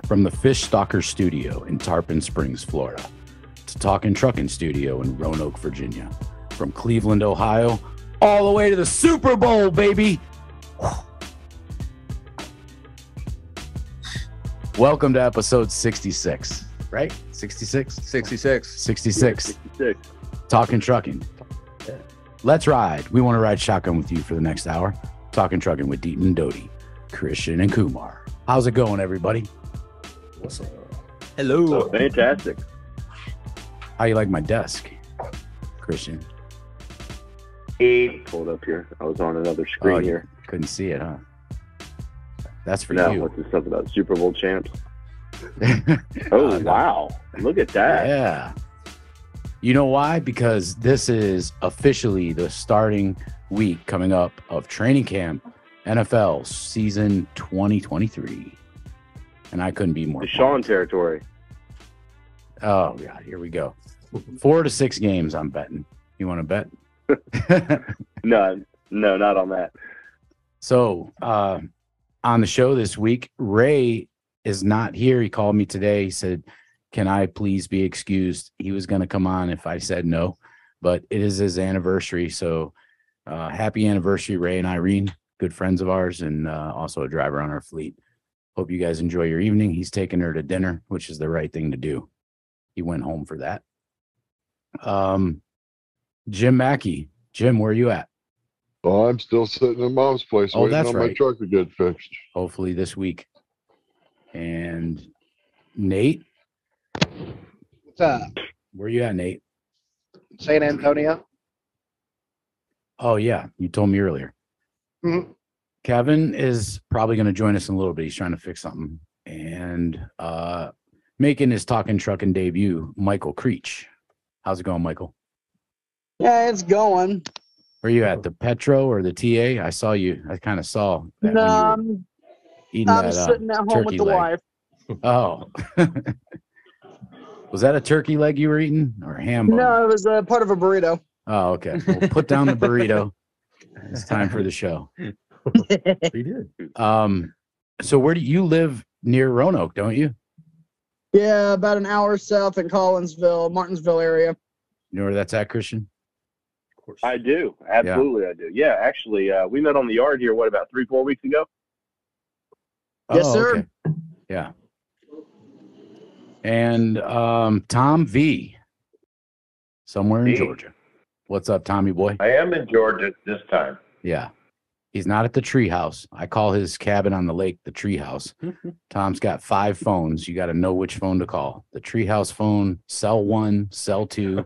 From the Fish Stalker Studio in Tarpon Springs, Florida, to Talkin Truckin Studio in Roanoke, Virginia. From Cleveland, Ohio, all the way to the Super Bowl, baby. Welcome to episode 66, right? 66? 66. 66. Yeah, 66. Talkin Truckin. Let's ride. We want to ride shotgun with you for the next hour. Talkin Truckin with Deaton and Doty, Christian and Kumar. How's it going, everybody? What's up? Hello. So fantastic. How you like my desk, Christian? Pulled up here. I was on another screen here. Couldn't see it, huh? That's for No, you. what's this stuff about Super Bowl champs? Oh, wow. Look at that. Yeah. You know why? Because this is officially the starting week coming up of training camp, NFL season 2023. And I couldn't be more. Deshaun territory. Oh, God. Here we go. 4 to 6 games, I'm betting. You want to bet? No, not on that. So, on the show this week, Ray is not here. He called me today. He said, can I please be excused? He was going to come on if I said no, but it is his anniversary. So happy anniversary, Ray and Irene, good friends of ours, and also a driver on our fleet. Hope you guys enjoy your evening. He's taking her to dinner, which is the right thing to do. He went home for that. Jim Mackey. Jim, where are you at? Oh, I'm still sitting at Mom's place waiting that's on right. my truck to get fixed. Hopefully this week. And Nate, What's up? where you at, Nate? San Antonio? Oh, yeah. You told me earlier. Mhm. Kevin is probably going to join us in a little bit. He's trying to fix something. And making his Talkin Truckin debut, Michael Creech. How's it going, Michael? Yeah, it's going. Where you at, the Petro or the TA? I saw you. I kind of saw that No, when you were I'm eating that sitting at home turkey with the leg. wife. Oh. Was that a turkey leg you were eating or a ham bone? No, it was part of a burrito. Oh, okay. We'll put down the burrito. It's time for the show. We did. So where do you live? Near Roanoke, don't you? Yeah, about an hour south in Collinsville, Martinsville area. You know where that's at, Christian? Of course. I do. Absolutely, I do. Yeah, actually, we met on the yard here, about 3-4 weeks ago? Yes, sir. Okay. Yeah. And Tom V, somewhere in V. Georgia. What's up, Tommy boy? I am in Georgia this time. Yeah. He's not at the tree house. I call his cabin on the lake the tree house. Tom's got 5 phones. You got to know which phone to call. The tree house phone, cell 1, cell 2,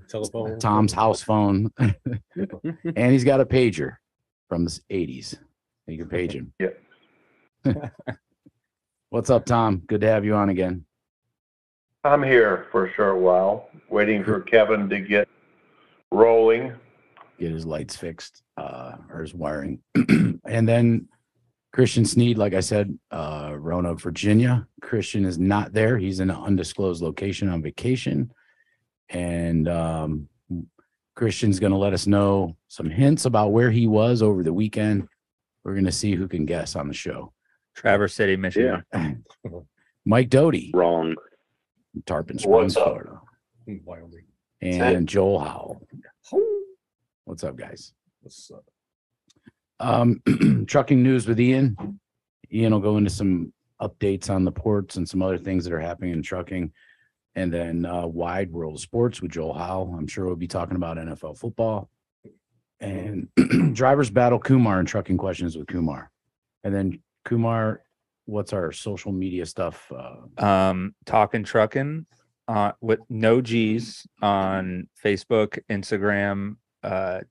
Telephone. Tom's house phone. And he's got a pager from the 80s. You can page him. Yeah. What's up, Tom? Good to have you on again. I'm here for a short while, waiting for Kevin to get rolling. Get his lights fixed, or his wiring. And then Christian Sneed, like I said, Roanoke, Virginia. Christian is not there. He's in an undisclosed location on vacation. And Christian's going to let us know some hints about where he was over the weekend. We're going to see who can guess on the show. Traverse City, Michigan. Mike Doty, Wrong. Tarpon Springs, What's up? Florida. Wyoming. And Joel Howell. What's up, guys? What's up? Trucking news with Ian. Ian will go into some updates on the ports and some other things that are happening in trucking. And then Wide World of Sports with Joel Howell. I'm sure we'll be talking about NFL football. And Drivers Battle Kumar and Trucking Questions with Kumar. And then Kumar, what's our social media stuff? Talkin Truckin with no G's on Facebook, Instagram,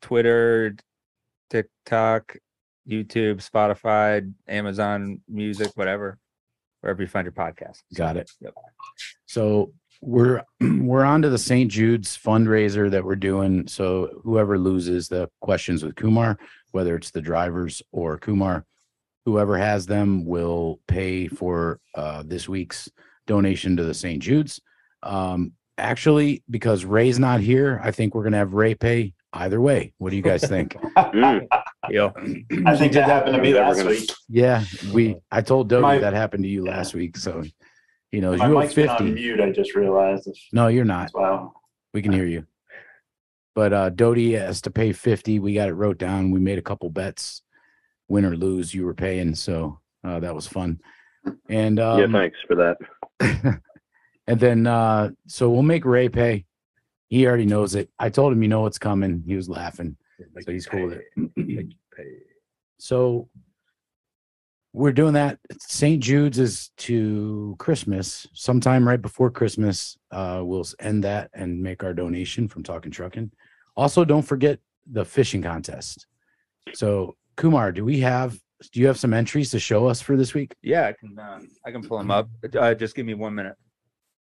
Twitter, TikTok, YouTube, Spotify, Amazon Music, whatever, wherever you find your podcast. Got it. Yep. So we're on to the St. Jude's fundraiser that we're doing. So whoever loses the questions with Kumar, whether it's the drivers or Kumar, whoever has them will pay for this week's donation to the St. Jude's. Actually, because Ray's not here, I think we're going to have Ray pay either way. What do you guys think? Yo. I think that happened to me last week. Yeah, I told Doty My- that happened to you yeah. last week, so he knows. My You owe mic's been on 50. mute. I just realized. No, you're not. Wow. We can hear you. But Doty has to pay 50. We got it wrote down. We made a couple bets, win or lose. You were paying, so that was fun. And Yeah, thanks for that. and then so we'll make Ray pay. He already knows it. I told him, you know what's coming. He was laughing, so he's cool with it. So we're doing that. St. Jude's is to Christmas. Sometime right before Christmas, we'll end that and make our donation from Talkin Truckin. Also, don't forget the fishing contest. So, Kumar, do you have some entries to show us for this week? Yeah, I can pull them up. Just give me 1 minute.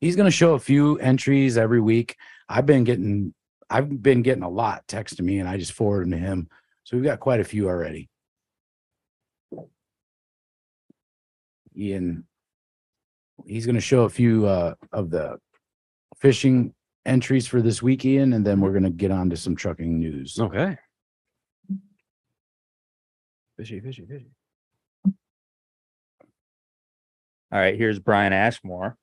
He's going to show a few entries every week. I've been getting a lot text to me, and I just forward them to him. So we've got quite a few already. Ian, he's going to show a few of the fishing entries for this week, Ian, and then we're going to get on to some trucking news. Okay. Fishy. All right, here's Brian Ashmore.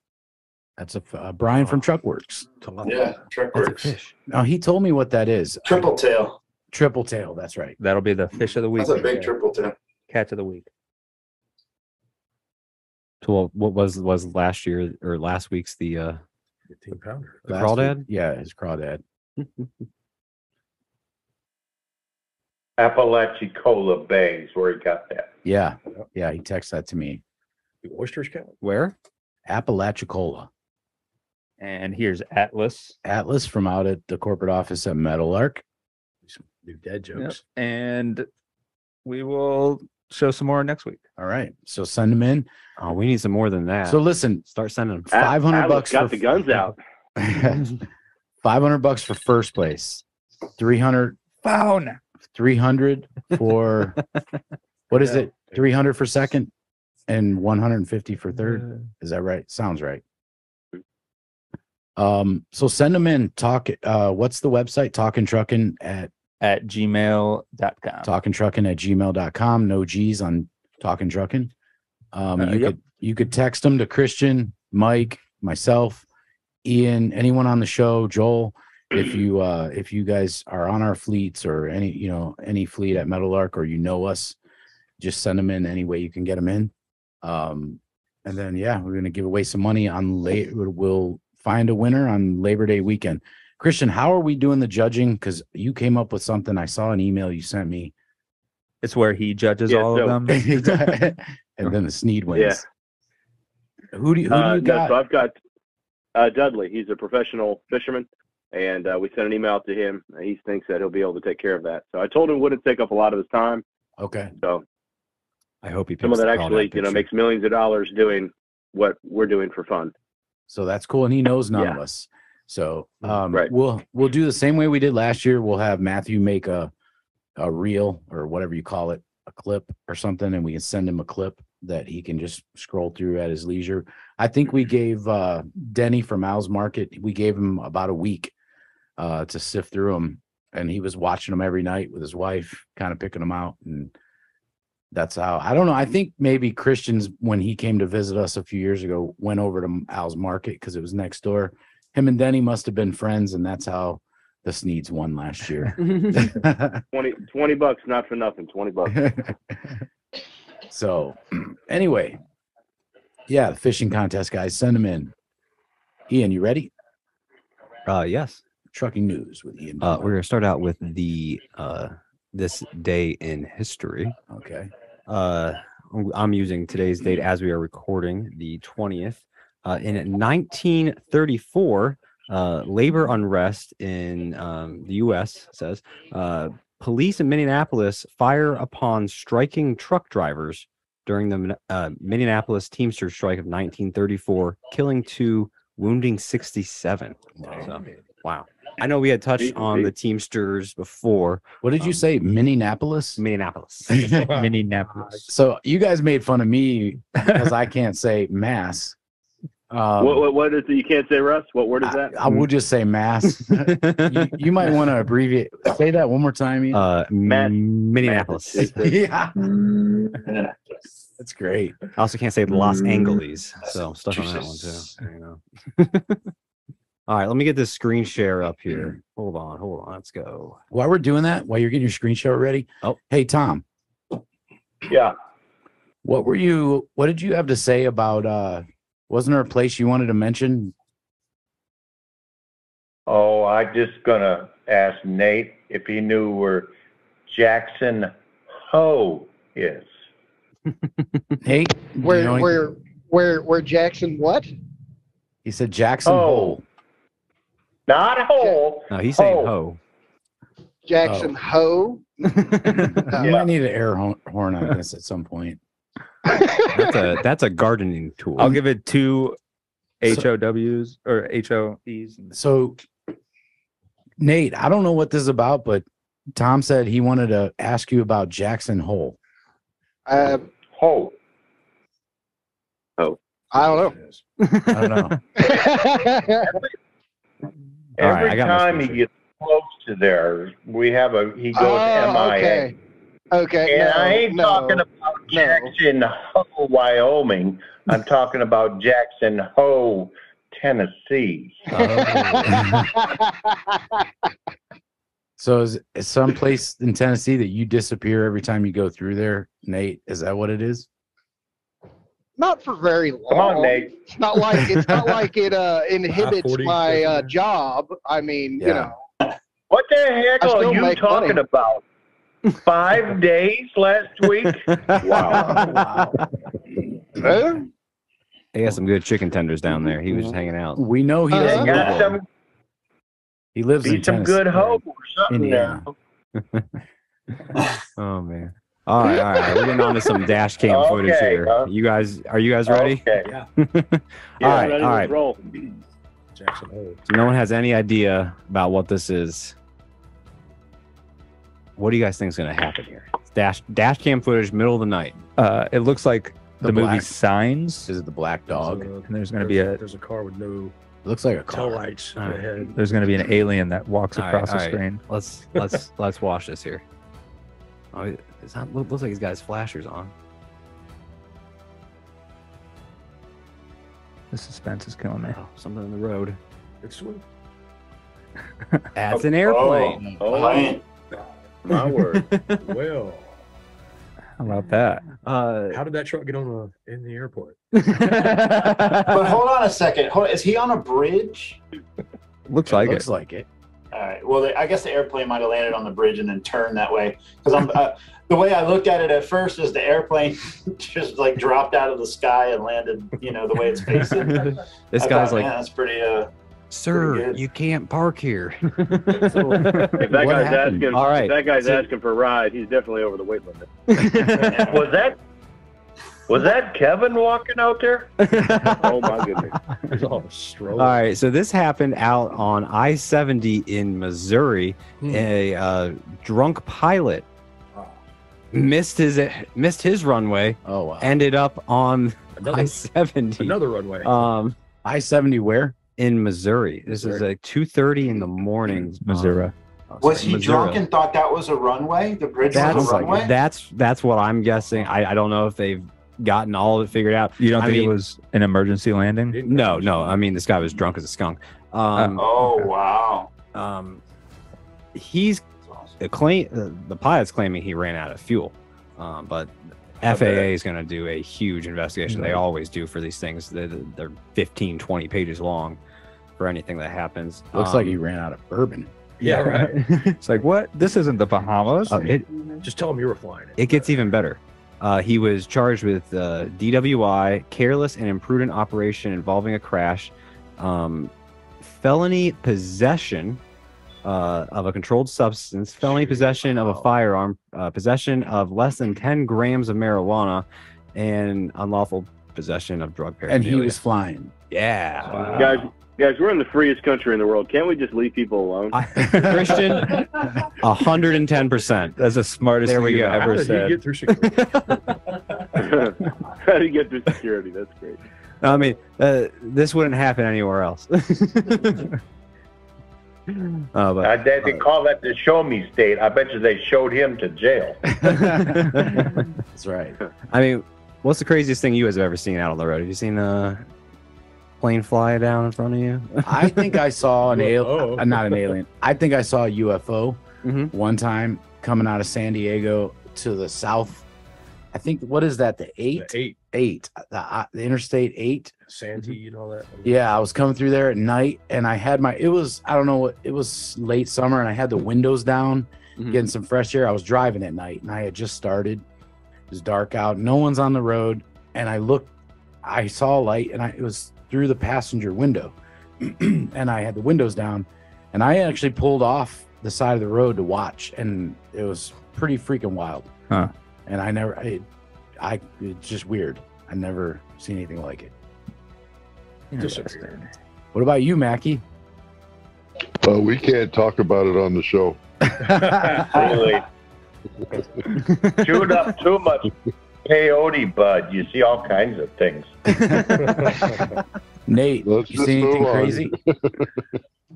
That's a Brian from Truckworks. Yeah, truck That's a works. fish. Now, he told me what that is. Triple tail. Triple tail. That's right. That'll be the fish of the week. That's a right big there. triple tail. Catch of the week. So what was last year or last week's the 15-pounder. The Last crawdad? week- Yeah, his crawdad. Apalachicola Bay is where he got that. Yeah. Yeah, he texted that to me. The oysters count? where? Apalachicola. And here's Atlas. Atlas from out at the corporate office at Meadowlark. Some new dad Yep. jokes. And we will show some more next week. All right. So send them in. Oh, we need some more than that. So listen, Start sending them. 500 Atlas bucks got for the guns out. 500 bucks for first place. 300 Phone. 300 for what is it? 300 for second and 150 for third. Is that right? Sounds right. So send them in. What's the website? Talkin Truckin At gmail.com. talkintruckin@gmail.com. No G's on Talkin Truckin. Yep. You could text them to Christian, Mike, myself, Ian, anyone on the show, Joel. If you guys are on our fleets or any fleet at Meadowlark or us, just send them in any way you can get them in. And then we're gonna give away some money on we'll find a winner on Labor Day weekend. Christian, how are we doing the judging? Because you came up with something. I saw an email you sent me. It's where he judges Yeah, all so- of them. And then the Sneed wins. Yeah. Who do you No, got? so I've got Dudley. He's a professional fisherman, and we sent an email to him. He thinks that he'll be able to take care of that. So I told him it wouldn't take up a lot of his time. Okay. So I hope he picks someone that the actually crawdad picture. makes millions of dollars doing what we're doing for fun. So that's cool, and he knows none Yeah. of us. So Right. we'll do the same way we did last year. We'll have Matthew make a reel or whatever you call it, a clip or something, and we can send him a clip that he can just scroll through at his leisure. I think we gave Denny from Al's Market, we gave him about a week to sift through them, and he was watching them every night with his wife, kind of picking them out, and that's how. I don't know. I think maybe Christian's, when he came to visit us a few years ago, went over to Al's Market because it was next door. Him and Denny must have been friends, and that's how the Sneeds won last year. $20, not for nothing. $20. So anyway, the fishing contest, guys, send them in. Ian, you ready? Yes. Trucking news with Ian. We're gonna start out with the this day in history. Okay. I'm using today's date as we are recording, the 20th. In 1934, labor unrest in the U.S. says police in Minneapolis fire upon striking truck drivers during the Minneapolis Teamsters strike of 1934, killing 2, wounding 67. So, wow. I know we had touched on the Teamsters before. What did you say? Minneapolis? Minneapolis. Minneapolis. So you guys made fun of me because I can't say mass. What is it? You can't say, Russ? What word is that? I will just say mass. you might want to abbreviate. Say that one more time. Ian. Minneapolis. Yeah. That's great. I also can't say Los Angeles, so I'm stuck on that one too. You know. All right, let me get this screen share up here. Hold on. Let's go. While we're doing that, while you're getting your screen share ready. Oh, hey Tom. Yeah. What did you have to say about? Wasn't there a place you wanted to mention? Oh, I'm just gonna ask Nate if he knew where Jackson Hole is. Hey, where Jackson what? He said Jackson Hole. Not Hole. No, he's saying Ho. Jackson Ho. You might need an air horn on this at some point. That's a gardening tool. I'll give it 2 HOWs or HOEs. So, Nate, I don't know what this is about, but Tom said he wanted to ask you about Jackson Hole. Hole. Oh, I don't know. Every time he gets close to there, he goes MIA. Okay. And I ain't talking about Jackson Hole, Wyoming. I'm talking about Jackson Hole, Tennessee. So is some place in Tennessee that you disappear every time you go through there, Nate? Is that what it is? Not for very long. Come on, Nate. It's not like it inhibits my job. I mean, you know. What the heck are you talking about? 5 days last week? Wow. He has some good chicken tenders down there. He was just hanging out. We know he doesn't live there. He lives in some Tennessee. good hope or something Indiana. there. Oh man. All right. We're getting on to some dash cam footage here. Are you guys ready? Okay. Yeah. All right. Roll. Jackson Hole. So no one has any idea about what this is. What do you guys think is going to happen here? Dash cam footage, middle of the night. It looks like the movie black- Signs. Is it the black dog? So, And there's going to be there's a car with no It looks like a tail car. lights All right. ahead. There's going to be an alien that walks All right, across the all right. screen. Let's watch this here. Oh, looks like he's got his flashers on. The suspense is killing me. Oh, something in the road. It's one. That's an airplane. Oh, my word. Well, How about that? how did that truck get on in the airport? But hold on a second. Is he on a bridge? Looks like Looks it. like it. All right. Well, I guess the airplane might have landed on the bridge and then turned that way. Because the way I looked at it at first is the airplane just like dropped out of the sky and landed, the way it's facing. This I guy's thought, like, man, that's pretty. sir, pretty good. you can't park here. If that What guy's happened? asking, All right. if that guy's So- asking for a ride, he's definitely over the weight limit. Was that Kevin walking out there? Oh my goodness. There's all the stroll. All right, so this happened out on I-70 in Missouri. A drunk pilot missed his runway, Oh wow. ended up on Another, I-70. another runway. I-70 where? In Missouri. This is like 2:30 in the morning. Missouri. Was he Missouri. drunk and thought that was a runway? The bridge was a runway? That's what I'm guessing. I don't know if they've gotten all of it figured out. You don't I think mean- it was an emergency landing? No. I mean, this guy was drunk as a skunk. Oh, wow. He's the pilot's claiming he ran out of fuel, but FAA is going to do a huge investigation. They always do for these things. They're 15, 20 pages long for anything that happens. Looks like he ran out of bourbon. Yeah, right. It's like, what? This isn't the Bahamas. Just tell him you were flying it. It gets even better. He was charged with DWI, careless and imprudent operation involving a crash, felony possession of a controlled substance, felony possession of a firearm, possession of less than 10 grams of marijuana, and unlawful possession of drug And paraphernalia. he was flying. Yeah. Guys, we're in the freest country in the world. Can't we just leave people alone? Christian, 110%. That's the smartest There thing we you've go. How ever did said. he get through security? How do you get through security? That's great. I mean, this wouldn't happen anywhere else. They call that the show me state. I bet you they showed him to jail. That's right. I mean, what's the craziest thing you guys have ever seen out on the road? Have you seen a plane fly down in front of you? I think I saw an Oh. alien, not an alien. I think I saw a UFO one time coming out of San Diego to the south. I think, what is that? The 8? The Interstate 8. Santee and all that. Yeah, I was coming through there at night, and I had I don't know what, it was late summer, and I had the windows down, getting some fresh air. I was driving at night, and I had just started. It was dark out. No one's on the road, and I saw a light, and it was through the passenger window, and I had the windows down, and I actually pulled off the side of the road to watch, and it was pretty freaking wild. Huh. And it's just weird. I never seen anything like it. Disappeared. What about you, Mackie? We can't talk about it on the show. Really. Chewed up too much peyote bud. You see all kinds of things. Nate, Let's you just see anything move on. crazy?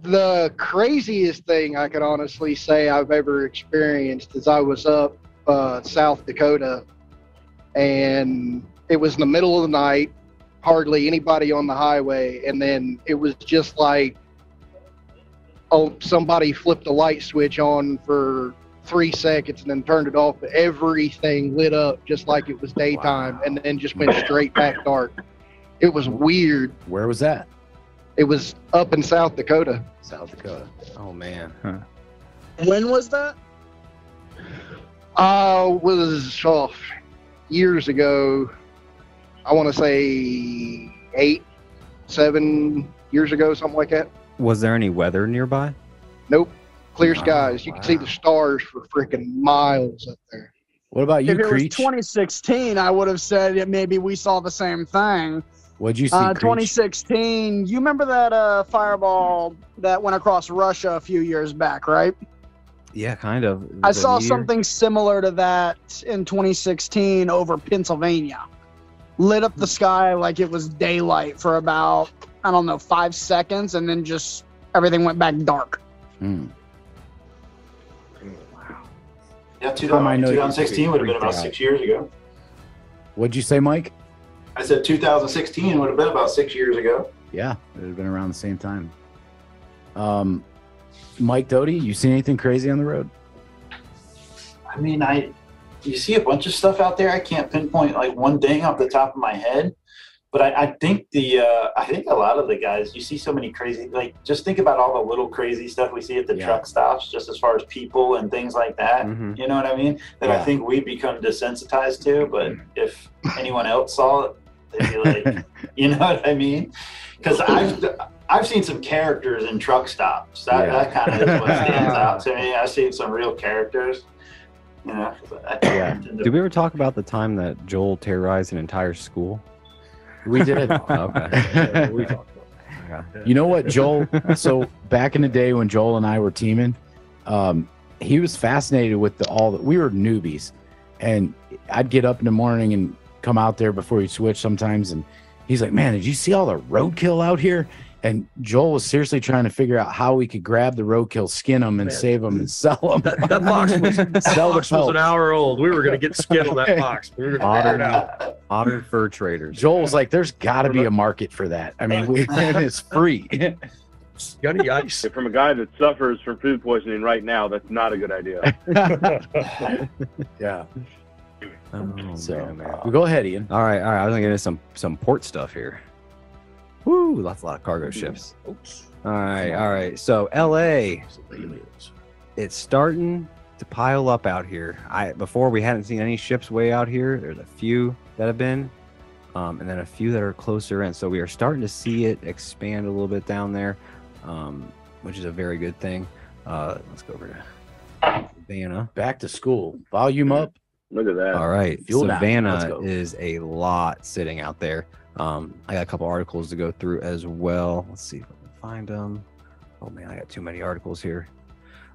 The craziest thing I could honestly say I've ever experienced is I was up South Dakota, and it was in the middle of the night, hardly anybody on the highway, and then it was just like, somebody flipped a light switch on for 3 seconds and then turned it off. Everything lit up just like it was daytime, and then just went straight back dark. It was weird. Where was that? It was up in South Dakota. South Dakota. Oh, man. When was that? Was years ago. I want to say 7 years ago, something like that. Was there any weather nearby? Nope. Clear skies. You can see the stars for freaking miles up there. What about you, If it was Creech? 2016, I would have said that maybe we saw the same thing. What'd you see, Creech? 2016. You remember that fireball that went across Russia a few years back, right? Yeah, kind of. I saw something similar to that in 2016 over Pennsylvania. Lit up the sky like it was daylight for about, 5 seconds, and then just everything went back dark. Yeah, Tom, I know you 2016 would have been freaked about out. 6 years ago. What'd you say, Mike? I said 2016 would have been about 6 years ago. Yeah, it would have been around the same time. Mike Doty, you seen anything crazy on the road? I mean, you see a bunch of stuff out there. I can't pinpoint like one thing off the top of my head, but I think I think a lot of the guys, you see so many crazy, like just think about all the little crazy stuff we see at the truck stops, just as far as people and things like that. You know what I mean? That I think we become desensitized to, but if anyone else saw it, they'd be like, you know what I mean? Because I've seen some characters in truck stops. That kind of is what stands out to me. I've seen some real characters. You know, Did we ever talk about the time that Joel terrorized an entire school? We did. Okay. We talked about You know what, Joel? So back in the day when Joel and I were teaming, he was fascinated with we were newbies, and I'd get up in the morning and come out there before he switched sometimes, and he's like, "Man, did you see all the roadkill out here?" And Joel was seriously trying to figure out how we could grab the roadkill, skin them, and save them and sell them. that box was, was an hour old. We were going to get skin on that box. We were going to figure it out. Modern fur traders. Joel was like, "There's got to be a market for that. I mean, it's free." Got any ice? From a guy that suffers from food poisoning right now, that's not a good idea. Yeah. Oh, So man. go ahead, Ian. All right. I was gonna get into some port stuff here. Woo, that's a lot of cargo ships. All right. So LA, it's starting to pile up out here. Before we hadn't seen any ships way out here. There's a few that have been, and then a few that are closer in. So we are starting to see it expand a little bit down there, which is a very good thing. Let's go over to Savannah. Back to school. Volume up. Look at that. All right. Fuel down. Let's Savannah go. is a lot sitting out there. I got a couple articles to go through as well. Let's see if I can find them. Oh man, I got too many articles here.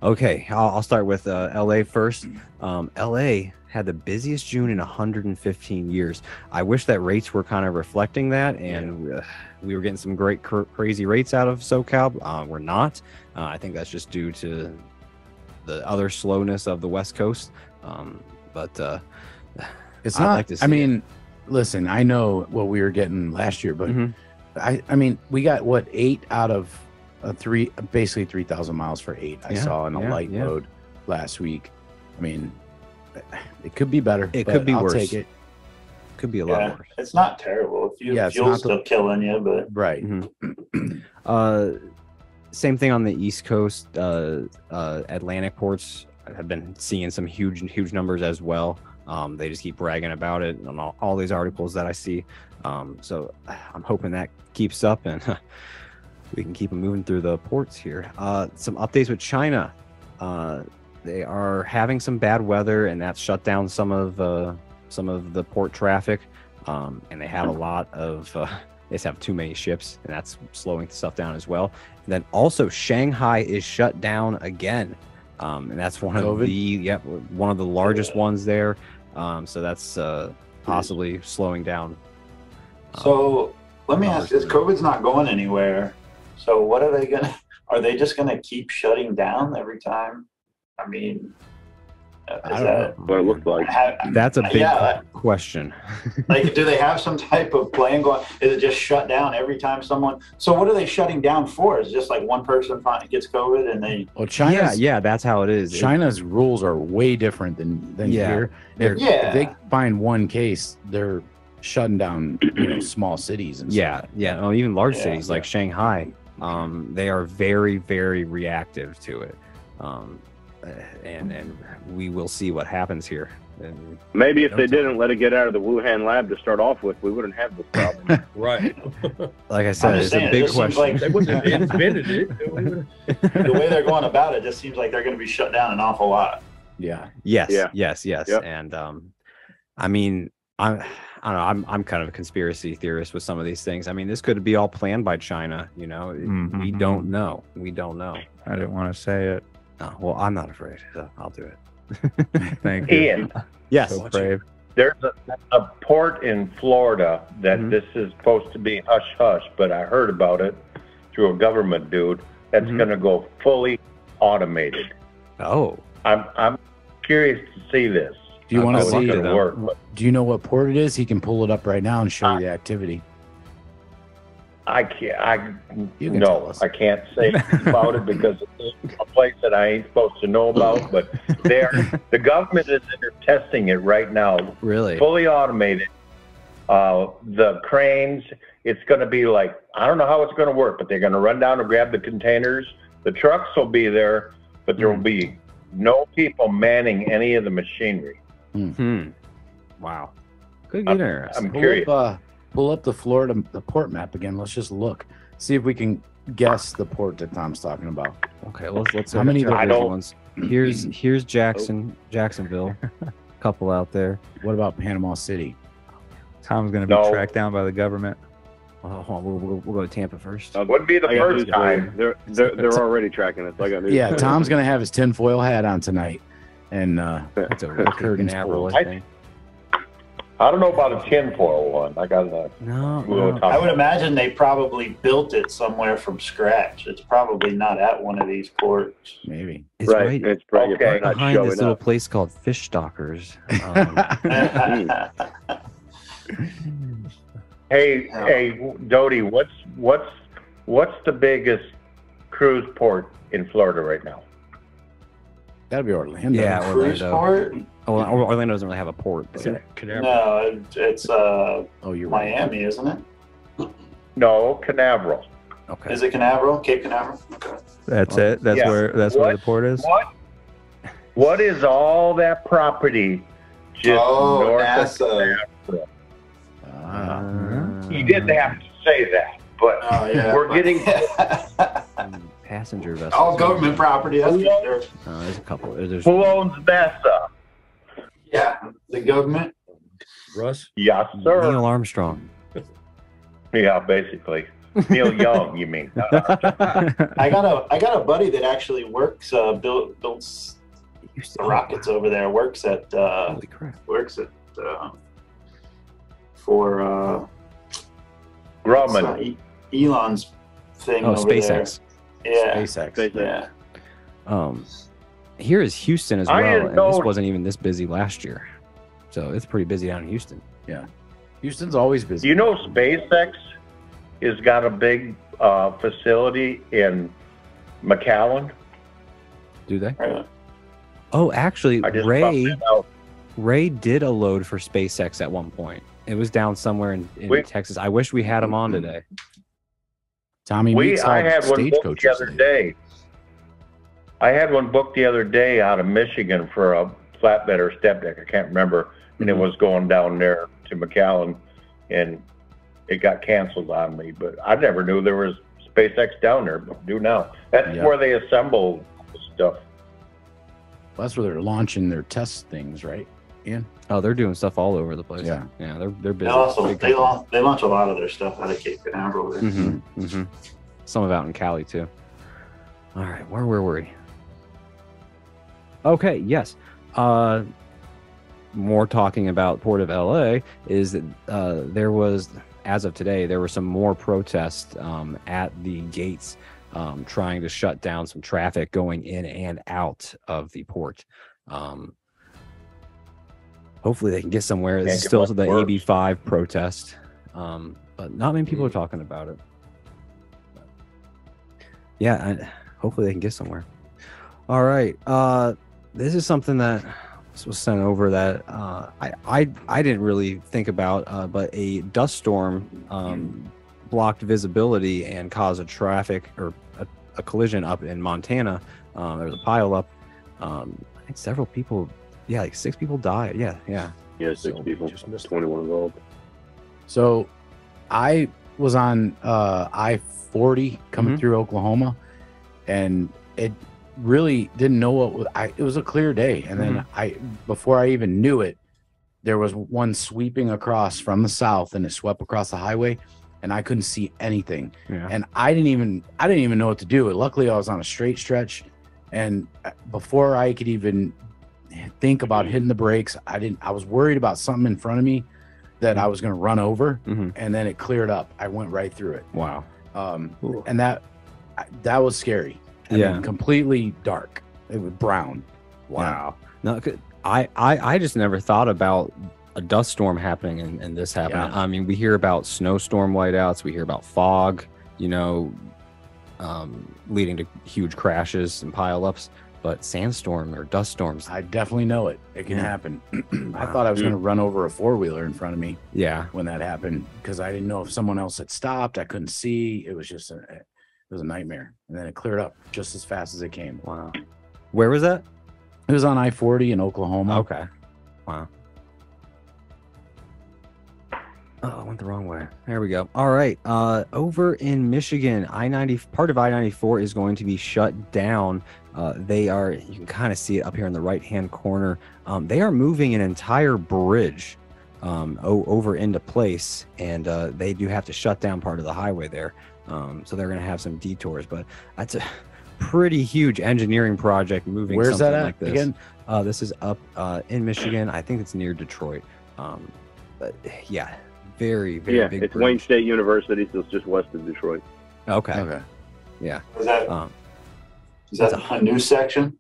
Okay, I'll start with LA first. LA had the busiest June in 115 years. I wish that rates were kind of reflecting that, and we were getting some great crazy rates out of SoCal. We're not. I think that's just due to the other slowness of the West Coast. But It's I'd not. like to see I mean, listen, I know what we were getting last year, but I mean, we got what 8 out of basically 3,000 miles for 8. I saw in a light load last week. I mean, it could be better. It could be I'll worse. take it. Could be a lot worse. It's not terrible. Fuel's still killing you, but right. Same thing on the East Coast. Atlantic ports have been seeing some huge numbers as well. They just keep bragging about it on all these articles that I see. So I'm hoping that keeps up and we can keep them moving through the ports here. Some updates with China. They are having some bad weather, and that's shut down some of the port traffic. And they have a lot of they just have too many ships, and that's slowing stuff down as well. And then also Shanghai is shut down again, and that's one of the largest ones there. So that's possibly slowing down. So let me ask this: COVID's not going anywhere. So what are they gonna? Are they just gonna keep shutting down every time? I mean, I don't know what it looks like. That's a big question. Like, do they have some type of plan going? Is it just shut down every time someone? So what are they shutting down for? Is it just like one person gets COVID and they? Well, China's, that's how it is. China's rules are way different than here. If they find one case, they're shutting down small cities and stuff. Oh, even large cities like Shanghai. They are very, very reactive to it. And we will see what happens here. And maybe if they didn't let it get out of the Wuhan lab to start off with, we wouldn't have this problem. Right. Like I said, it's a big question. Like, they wouldn't have invented it. The way they're going about it just seems like they're going to be shut down an awful lot. Yeah. Yes. Yep. And I mean, I don't know. I'm kind of a conspiracy theorist with some of these things. I mean, this could be all planned by China. We don't know. We don't know. I didn't want to say it. Oh, well, I'm not afraid, so I'll do it. Thank you. Ian. Yes. So brave. There's a port in Florida that this is supposed to be hush hush, but I heard about it through a government dude that's going to go fully automated. Oh. I'm curious to see this. Do you want to see it work? Do you know what port it is? He can pull it up right now and show you the activity. I can't. You can tell us. I can't say about it because it's a place that I ain't supposed to know about. But the government is testing it right now. Really, fully automated. The cranes. It's going to be like, I don't know how it's going to work, but they're going to run down and grab the containers. The trucks will be there, but there will be no people manning any of the machinery. Wow. Could get interesting. I'm curious. Pull up the port map again. Let's just look. See if we can guess the port that Tom's talking about. Okay, let's how many ones? Here's Jacksonville. A couple out there. What about Panama City? Tom's going to be tracked down by the government. We'll go to Tampa first. Wouldn't be the first time. They're already tracking it. So I got news. Yeah, Tom's going to have his tinfoil hat on tonight, and that's a curtains pulled. I think. I don't know about a tinfoil one. I got no. I would imagine they probably built it somewhere from scratch. It's probably not at one of these ports. Maybe. It's right. It's probably behind this little place called Fish Stalkers. Hey, Doty, what's the biggest cruise port in Florida right now? That'd be Orlando. Yeah, Cruise port? Oh, Orlando doesn't really have a port. No, it's you're Miami, isn't it? No, Canaveral. Okay. Is it Canaveral? Cape Canaveral? Okay. That's it. That's where where the port is. What is all that property just north NASA. of Canaveral? You didn't have to say that, but we're getting passenger vessels. All government property. That's for sure. There's a couple. Who owns NASA? Yeah, the government. Russ? Yes, sir. Neil Armstrong. Yeah, basically. Neil Young, you mean? I got a buddy that actually works builds the rockets over there. Works at Holy crap. For Grumman. Elon's thing. Oh, over SpaceX. There. Yeah. SpaceX. Yeah. Here is Houston as I well, didn't and know- this wasn't even this busy last year. So it's pretty busy down in Houston. Yeah. Houston's always busy. You know, SpaceX has got a big facility in McAllen. Do they? Right. Oh, actually, I just Ray found that out. Ray did a load for SpaceX at one point. It was down somewhere in Texas. I wish we had him on today. Tommy meets all I had one booked stagecoaches the other day. I had one booked the other day out of Michigan for a flatbed or step deck. I can't remember. And it was going down there to McAllen, and it got canceled on me. But I never knew there was SpaceX down there, but do now. That's Yeah. where they assemble stuff. That's where they're launching their test things, right? Ian? Oh, they're doing stuff all over the place. Yeah. Yeah, they're busy. They also Big they company. launch a lot of their stuff out of Cape Canaveral. Over there. Mm-hmm, mm-hmm. Some of out in Cali too. All right, where were we? Okay, yes. More talking about Port of LA is that there was, as of today, there were some more protests at the gates trying to shut down some traffic going in and out of the port. Hopefully they can get somewhere. This is still the AB5 protest, but not many people are talking about it. Yeah, hopefully they can get somewhere. All right, this is something that was sent over that I didn't really think about, but a dust storm blocked visibility and caused a traffic or a collision up in Montana. There was a pile up. I think several people. Yeah, like 6 people died. Yeah. Yeah, 6 people. Just 21 involved. So I was on I-40 coming through Oklahoma, and it really didn't know what was, it was a clear day. And then before I even knew it, there was one sweeping across from the south, and it swept across the highway, and I couldn't see anything. Yeah. And I didn't even know what to do. Luckily I was on a straight stretch, and before I could even think about hitting the brakes, I was worried about something in front of me that I was going to run over, and then it cleared up. I went right through it. Wow. And that was scary. Yeah. mean, completely dark. It was brown. Wow. No, I just never thought about a dust storm happening and this happening. Yeah. I mean, we hear about snowstorm whiteouts, we hear about fog, leading to huge crashes and pileups. But sandstorm or dust storms, I definitely know it. It can happen. I thought I was going to run over a 4-wheeler in front of me. Yeah. When that happened, because I didn't know if someone else had stopped. I couldn't see. It was just it was a nightmare. And then it cleared up just as fast as it came. Wow. Where was that? It was on I-40 in Oklahoma. Okay. Wow. Oh, I went the wrong way. There we go. All right. Over in Michigan, part of I-94 is going to be shut down. You can kind of see it up here in the right-hand corner. They are moving an entire bridge over into place, and they do have to shut down part of the highway there. So they're going to have some detours, but that's a pretty huge engineering project moving Where's something that at like this. again? This is up in Michigan. I think it's near Detroit. But yeah, very, very big. It's bridge. Wayne State University, so it's just west of Detroit. Okay. Yeah. Is that a new section?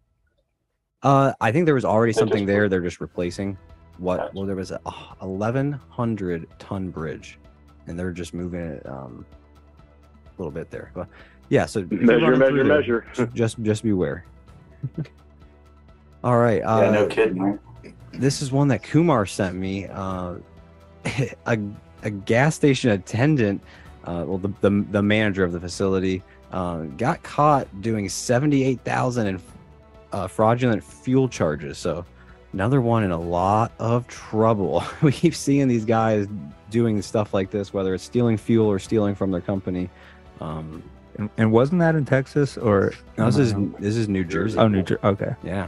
I think there was already something there. They're just replacing what? Well, there was a 1,100 ton bridge, and they're just moving it a little bit there. But yeah, so if you're running through there, just beware. All right. Yeah, no kidding. Right? This is one that Kumar sent me. A gas station attendant, the manager of the facility, got caught doing 78,000 in fraudulent fuel charges. So another one in a lot of trouble. We keep seeing these guys doing stuff like this, whether it's stealing fuel or stealing from their company. And wasn't that in Texas or? No, this is New Jersey. Oh, New Jersey. Okay. Yeah.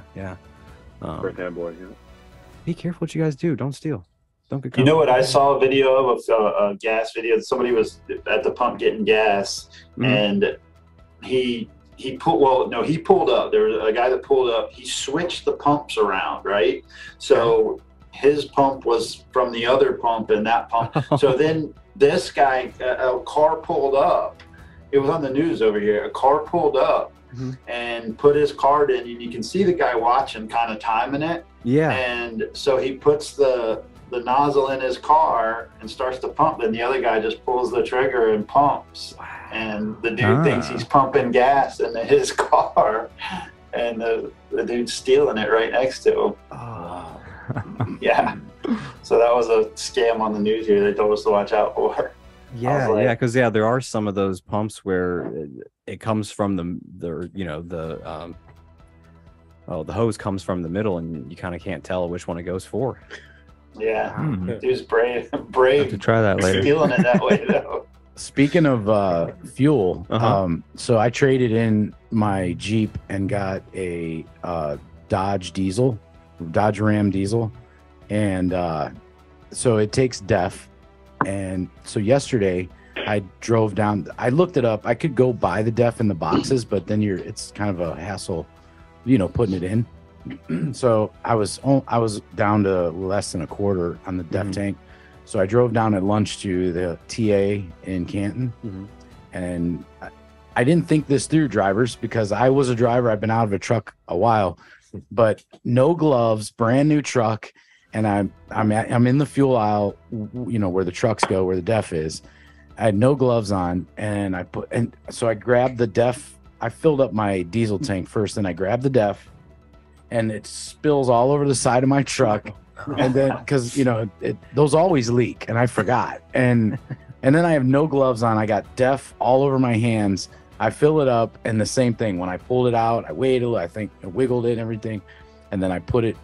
First-hand boy. Yeah. Be careful what you guys do. Don't steal. Don't get. You know what? I saw a video of a gas video. Somebody was at the pump getting gas, and he pulled up. There was a guy that pulled up. He switched the pumps around, right? So his pump was from the other pump and that pump. So then this guy, a car pulled up. It was on the news over here. A car pulled up and put his card in, and you can see the guy watching, kind of timing it. Yeah. And so he puts the nozzle in his car and starts to pump, and the other guy just pulls the trigger and pumps. And the dude thinks he's pumping gas into his car, and the dude's stealing it right next to him. Oh. Yeah. So that was a scam on the news here. They told us to watch out for. Yeah, because there are some of those pumps where it comes from the hose comes from the middle, and you kind of can't tell which one it goes for. Yeah, dude's brave to try that later. Stealing it that way though. Speaking of fuel, so I traded in my Jeep and got a Dodge Ram diesel, and so it takes DEF. And so yesterday I drove down, I looked it up. I could go buy the DEF in the boxes, but then it's kind of a hassle, putting it in. So I was down to less than a quarter on the DEF tank. So I drove down at lunch to the TA in Canton, and I didn't think this through, drivers, because I was a driver. I've been out of a truck a while, but no gloves, brand new truck. And I'm in the fuel aisle, where the trucks go, where the DEF is. I had no gloves on, and so I grabbed the DEF. I filled up my diesel tank first, then I grabbed the DEF, and it spills all over the side of my truck. And then, because those always leak, and I forgot. And then I have no gloves on. I got DEF all over my hands. I fill it up, and the same thing. When I pulled it out, I waited. I think I wiggled it and everything, and then I put it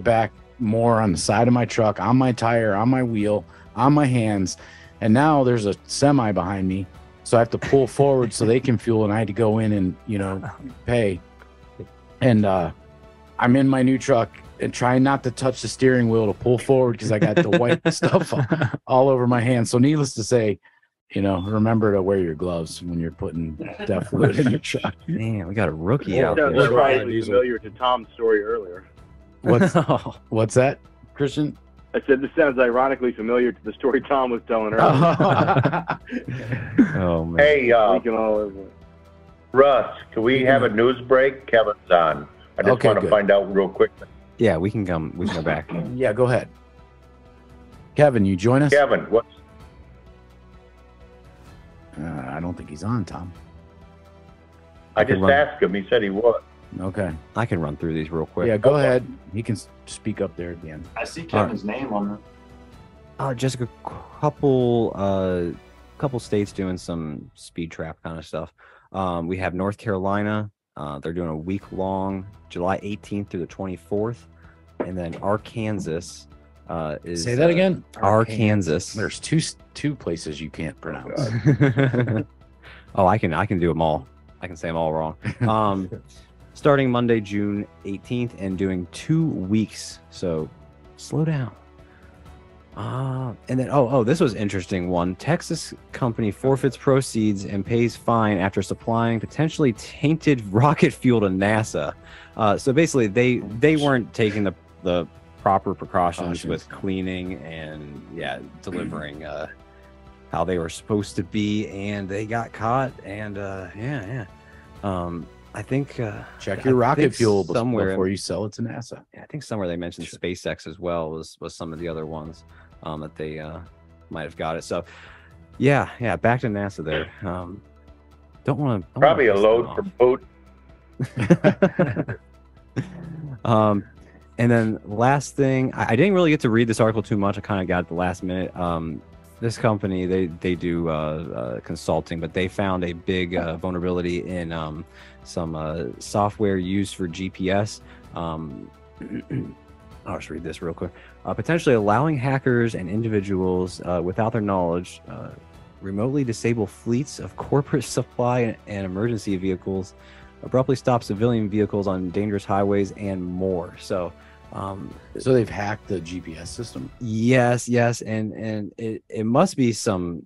back more on the side of my truck, on my tire, on my wheel, on my hands. And now there's a semi behind me, so I have to pull forward so they can fuel, and I had to go in and pay. And I'm in my new truck and trying not to touch the steering wheel to pull forward because I got the white stuff all over my hands. So needless to say, remember to wear your gloves when you're putting DEF fluid in your truck. Man, we got a rookie out there. That's probably familiar to Tom's story earlier. What's that, Christian? I said this sounds ironically familiar to the story Tom was telling earlier. Oh man! Hey, Russ, can we have a news break? Kevin's on. I just want to find out real quick. Yeah, we can come back. Yeah, go ahead. Kevin, you join us? Kevin, what's... I don't think he's on, Tom. I just asked him. He said he was. Okay. I can run through these real quick. Yeah, go ahead. He can speak up there at the end. I see Kevin's name on there. Just a couple states doing some speed trap kind of stuff. We have North Carolina. They're doing a week-long, July 18th through the 24th. And then Arkansas is... Say that again? Arkansas. There's two places you can't pronounce. Oh, I can do them all. I can say them all wrong. Starting Monday, June 18th, and doing 2 weeks. So slow down. And then, this was an interesting one. Texas company forfeits proceeds and pays fine after supplying potentially tainted rocket fuel to NASA. So basically, they weren't taking the proper precautions with cleaning and delivering how they were supposed to be, and they got caught. And I think check your rocket fuel before you sell it to NASA. Yeah, I think somewhere they mentioned SpaceX as well was some of the other ones that they might have got it. So back to NASA there. Don't want to probably a load from boat. And then last thing, I didn't really get to read this article too much. I kind of got it at the last minute. This company, they do consulting, but they found a big vulnerability in some software used for GPS. I'll just read this real quick. Potentially allowing hackers and individuals without their knowledge remotely disable fleets of corporate supply and emergency vehicles, abruptly stop civilian vehicles on dangerous highways, and more. So So they've hacked the GPS system. Yes, and it must be some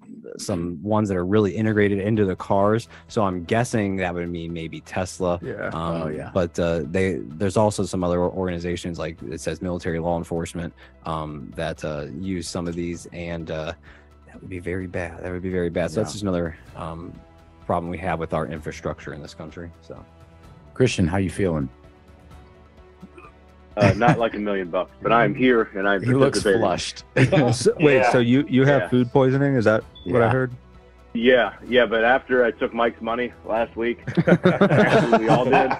ones that are really integrated into the cars. So I'm guessing that would mean maybe Tesla. Yeah. But there's also some other organizations, like it says military law enforcement, that use some of these, and that would be very bad. That would be very bad. So that's just another problem we have with our infrastructure in this country. So, Christian, how you feeling? Not like $1 million, but I'm here and I'm. He looks participating. flushed. Wait, so you have Yeah. food poisoning? Is that what I heard? Yeah, but after I took Mike's money last week, actually we all did.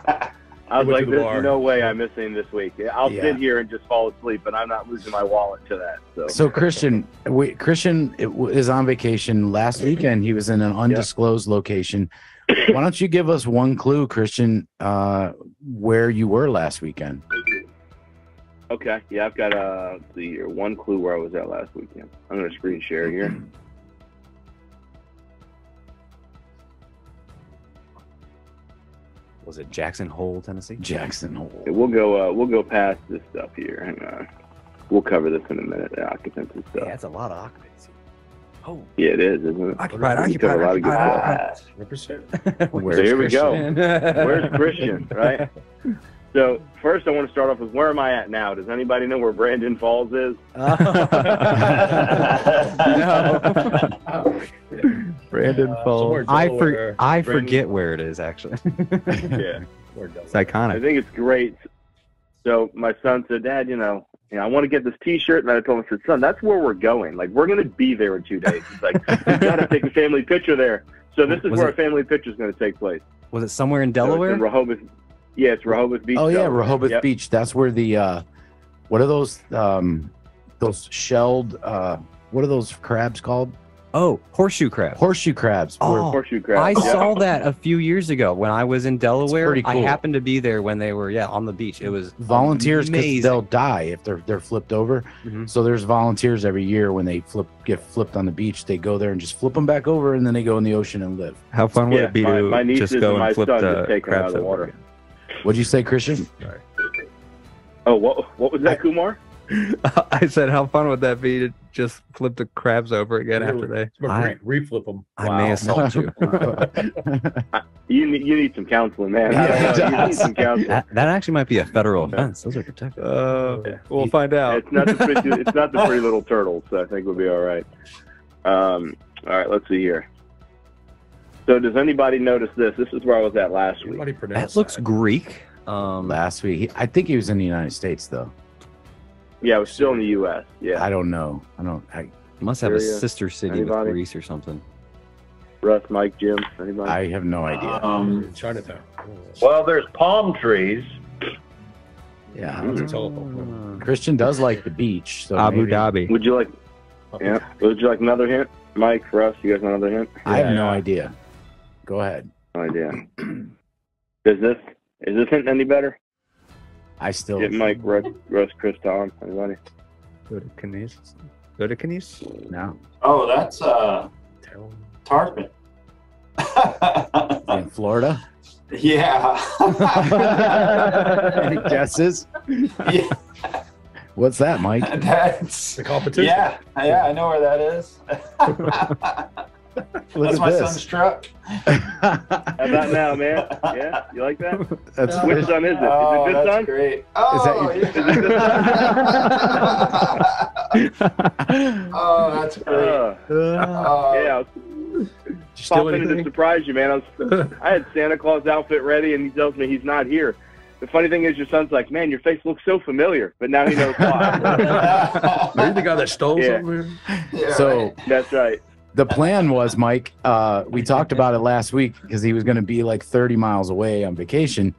I was like, "There's no way I'm missing this week. I'll sit here and just fall asleep, but I'm not losing my wallet to that." So Christian is on vacation last weekend. He was in an undisclosed location. Why don't you give us one clue, Christian, where you were last weekend? Okay, yeah, I've got let's see here, one clue where I was at last weekend. I'm going to screen share here. Was it Jackson Hole, Tennessee? Jackson Hole. Okay, we'll go past this stuff here. Hang on, we'll cover this in a minute. The occupancy stuff. Yeah, that's a lot of occupancy. Oh, yeah, it is, isn't it? Occupied. A lot of good stuff. Represent. So here we go. Where's Christian? Right. So first, I want to start off with where am I at now? Does anybody know where Brandon Falls is? No. Brandon Falls. I forget where it is actually. Yeah, It's iconic. I think it's great. So my son said, "Dad, I want to get this T-shirt," and I told him, I said, "Son, that's where we're going. Like, we're going to be there in 2 days." He's like, "You got to take a family picture there." So this is where a family picture is going to take place. Was it somewhere in Delaware? So it's in Rehoboth. Yeah, it's Rehoboth Beach. Oh yeah, Delaware. Rehoboth Yep. Beach. That's where the what are those shelled what are those crabs called? Oh, horseshoe crabs. Horseshoe crabs. Oh, Horseshoe crabs. I yeah. saw that a few years ago when I was in Delaware. pretty I cool. happened to be there when they were on the beach. It was Volunteers, because amazing. they'll die if they're flipped over. Mhm. So there's volunteers every year when they get flipped on the beach. They go there and just flip them back over, and then they go in the ocean and live. How fun would it be my to nieces just go and my and flip son just the take 'em out crabs of the over water. again? What'd you say, Christian? Oh, what was that, Kumar? I said, how fun would that be to just flip the crabs over again after they? Reflip them. I may assault you. You need some counseling, man. I don't know. You need some counseling. That actually might be a federal offense. Those are protected. We'll find out. It's not the pretty little turtles, so I think we'll be all right. All right, let's see here. So does anybody notice this? This is where I was at last week. That looks Greek. Last week, I think he was in the United States though. Yeah, I was still in the U.S. Yeah. I don't know. I must have a Syria? sister city Anybody? with Greece or something. Russ, Mike, Jim, anybody? I have no idea. Chinatown. Well, there's palm trees. Yeah, Christian does like the beach. So Abu maybe- Dhabi. Would you like? Yeah. Would you like another hint, Mike? Russ, you guys want another hint? I have no idea. Go ahead. No idea. Is this hint any better? I still Get Mike, Russ, Chris, Tom, anybody? Dotycanes? No. Oh, that's Tarpon. In Florida. Yeah. Any guesses? Yeah. What's that, Mike? That's the competition. Yeah, I know where that is. Look That's at my this. son's truck. How about now, man? Yeah, you like that? That's Which son is it? Is Oh, it this that's son? great. Oh, Is that oh, that's great. Yeah. Just Pop in to surprise you, man. I had Santa Claus outfit ready, and he tells me he's not here. The funny thing is, your son's like, "Man, your face looks so familiar," but now he knows why. Are you the guy that stole Yeah. something? So That's right. the plan was, Mike, we talked about it last week because he was going to be like 30 miles away on vacation.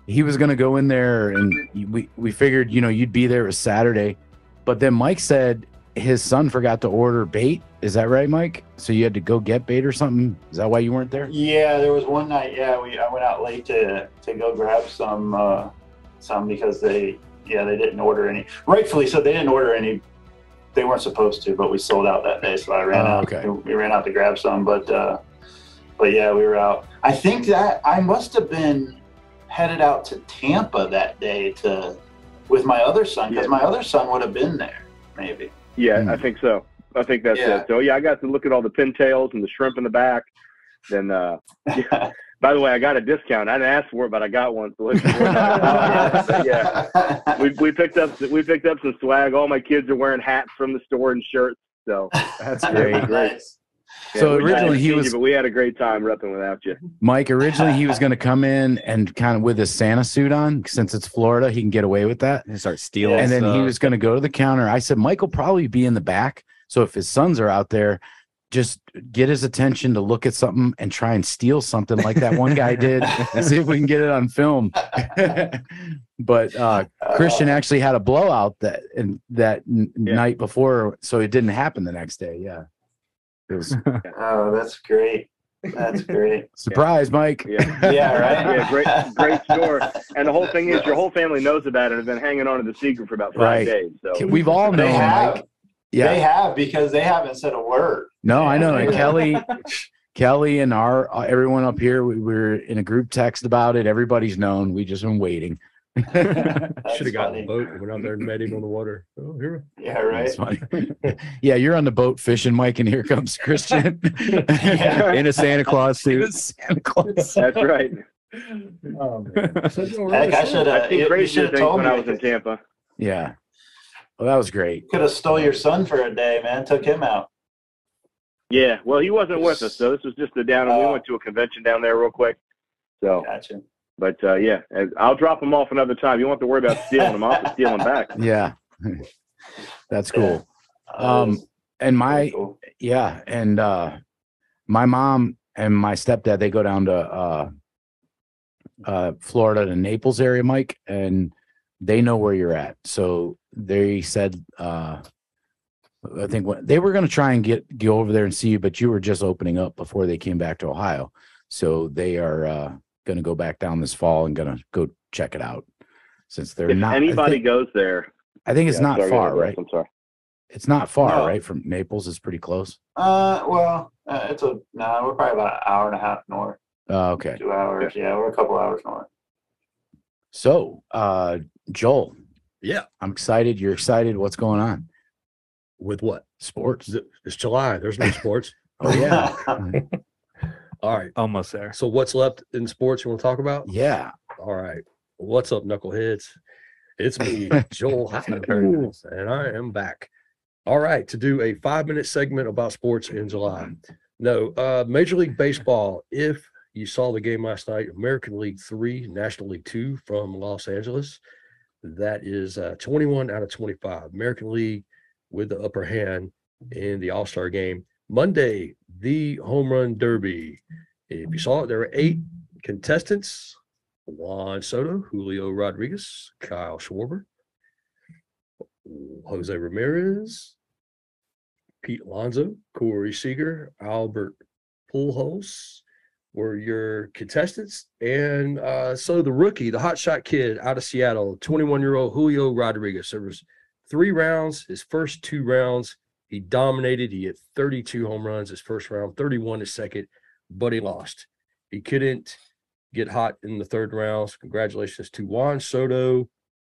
He was going to go in there, and we figured, you'd be there. It was Saturday. But then Mike said his son forgot to order bait. Is that right, Mike? So you had to go get bait or something? Is that why you weren't there? Yeah, there was one night. Yeah, I went out late to go grab some because they didn't order any. Rightfully so, they didn't order any. They weren't supposed to, but we sold out that day, so I ran out. Okay. We ran out to grab some, but yeah, we were out. I think that I must have been headed out to Tampa that day to with my other son, because my other son would have been there, maybe. Yeah, I think so. I think that's it. So yeah, I got to look at all the pintails and the shrimp in the back. Then, by the way, I got a discount. I didn't ask for it, but I got one. So we picked up some swag. All my kids are wearing hats from the store and shirts. So that's great. Nice. Yeah, so originally but we had a great time repping without you. Mike, originally he was going to come in and kind of with his Santa suit on, since it's Florida, he can get away with that and start stealing. And then he was going to go to the counter. I said, Mike will probably be in the back. So if his sons are out there, just get his attention to look at something and try and steal something like that one guy did and see if we can get it on film. But Christian actually had a blowout that night before, so it didn't happen the next day. Yeah. It was, oh, that's great. That's great. Surprise, Mike. Yeah, right. Yeah, great store. And the whole thing is your whole family knows about it and have been hanging on to the secret for about 5 days. So we've all known, Mike. Yeah. They have, because they haven't said a word. No, I know. And Kelly and everyone up here, we were in a group text about it. Everybody's known. We just been waiting. Should have gotten a boat and went out there and met him on the water. Oh, here. Yeah, right. That's funny. Yeah, you're on the boat fishing, Mike, and here comes Christian in a Santa Claus suit. In a Santa Claus. That's right. Oh, man. I should have told when me I was in Tampa. Yeah. Well, that was great. Could have stole your son for a day, man. Took him out. Yeah, well, he wasn't with us, so this was just we went to a convention down there real quick. So, gotcha. But yeah, I'll drop him off another time. You don't have to worry about stealing him. I'll have to steal him back. Yeah, that's cool. And my my mom and my stepdad, they go down to Florida, to Naples area, Mike, and they know where you're at. So they said, I think they were going to try and go over there and see you, but you were just opening up before they came back to Ohio. So they are going to go back down this fall and going to go check it out, since they're not. If anybody goes there, I think it's not far, right? I'm sorry. It's not far, right? From Naples, it's pretty close. Well, we're probably about an hour and a half north. Okay. 2 hours. Yeah, we're a couple hours north. So, Joel. Yeah. I'm excited. You're excited. What's going on? With what? Sports. It's July. There's no sports. Oh, yeah. All right. Almost there. So what's left in sports you want to talk about? Yeah. All right. What's up, knuckleheads? It's me, Joel, and I am back. All right, to do a 5-minute segment about sports in July. No, Major League Baseball, if you saw the game last night, American League 3, National League 2 from Los Angeles, that is 21 out of 25. American League with the upper hand in the All-Star game. Monday, the Home Run Derby. If you saw it, there were 8 contestants: Juan Soto, Julio Rodriguez, Kyle Schwarber, Jose Ramirez, Pete Alonso, Corey Seager, Albert Pujols were your contestants. And so the rookie, the hotshot kid out of Seattle, 21-year-old Julio Rodriguez, there was 3 rounds. His first 2 rounds, he dominated. He hit 32 home runs his first round, 31 his second, but he lost. He couldn't get hot in the third round. Congratulations to Juan Soto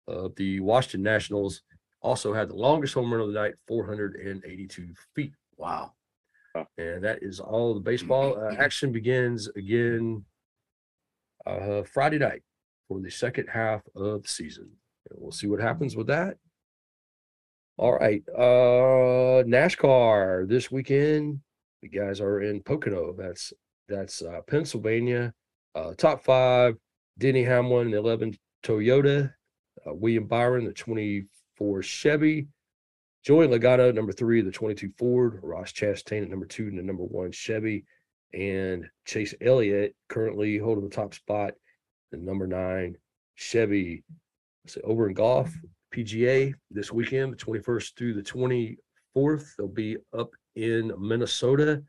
of the Washington Nationals. Also had the longest home run of the night, 482 feet. Wow. And that is all the baseball. Action begins again Friday night for the second half of the season. And we'll see what happens with that. All right. NASCAR this weekend. The guys are in Pocono. That's Pennsylvania. Top 5, Denny Hamlin, the 11 Toyota, William Byron, the 24 Chevy, Joey Logano, number 3, the 22 Ford, Ross Chastain at number 2, and the number 1 Chevy, and Chase Elliott currently holding the top spot, the number 9 Chevy. So over in golf, PGA this weekend, the 21st through the 24th, they'll be up in Minnesota.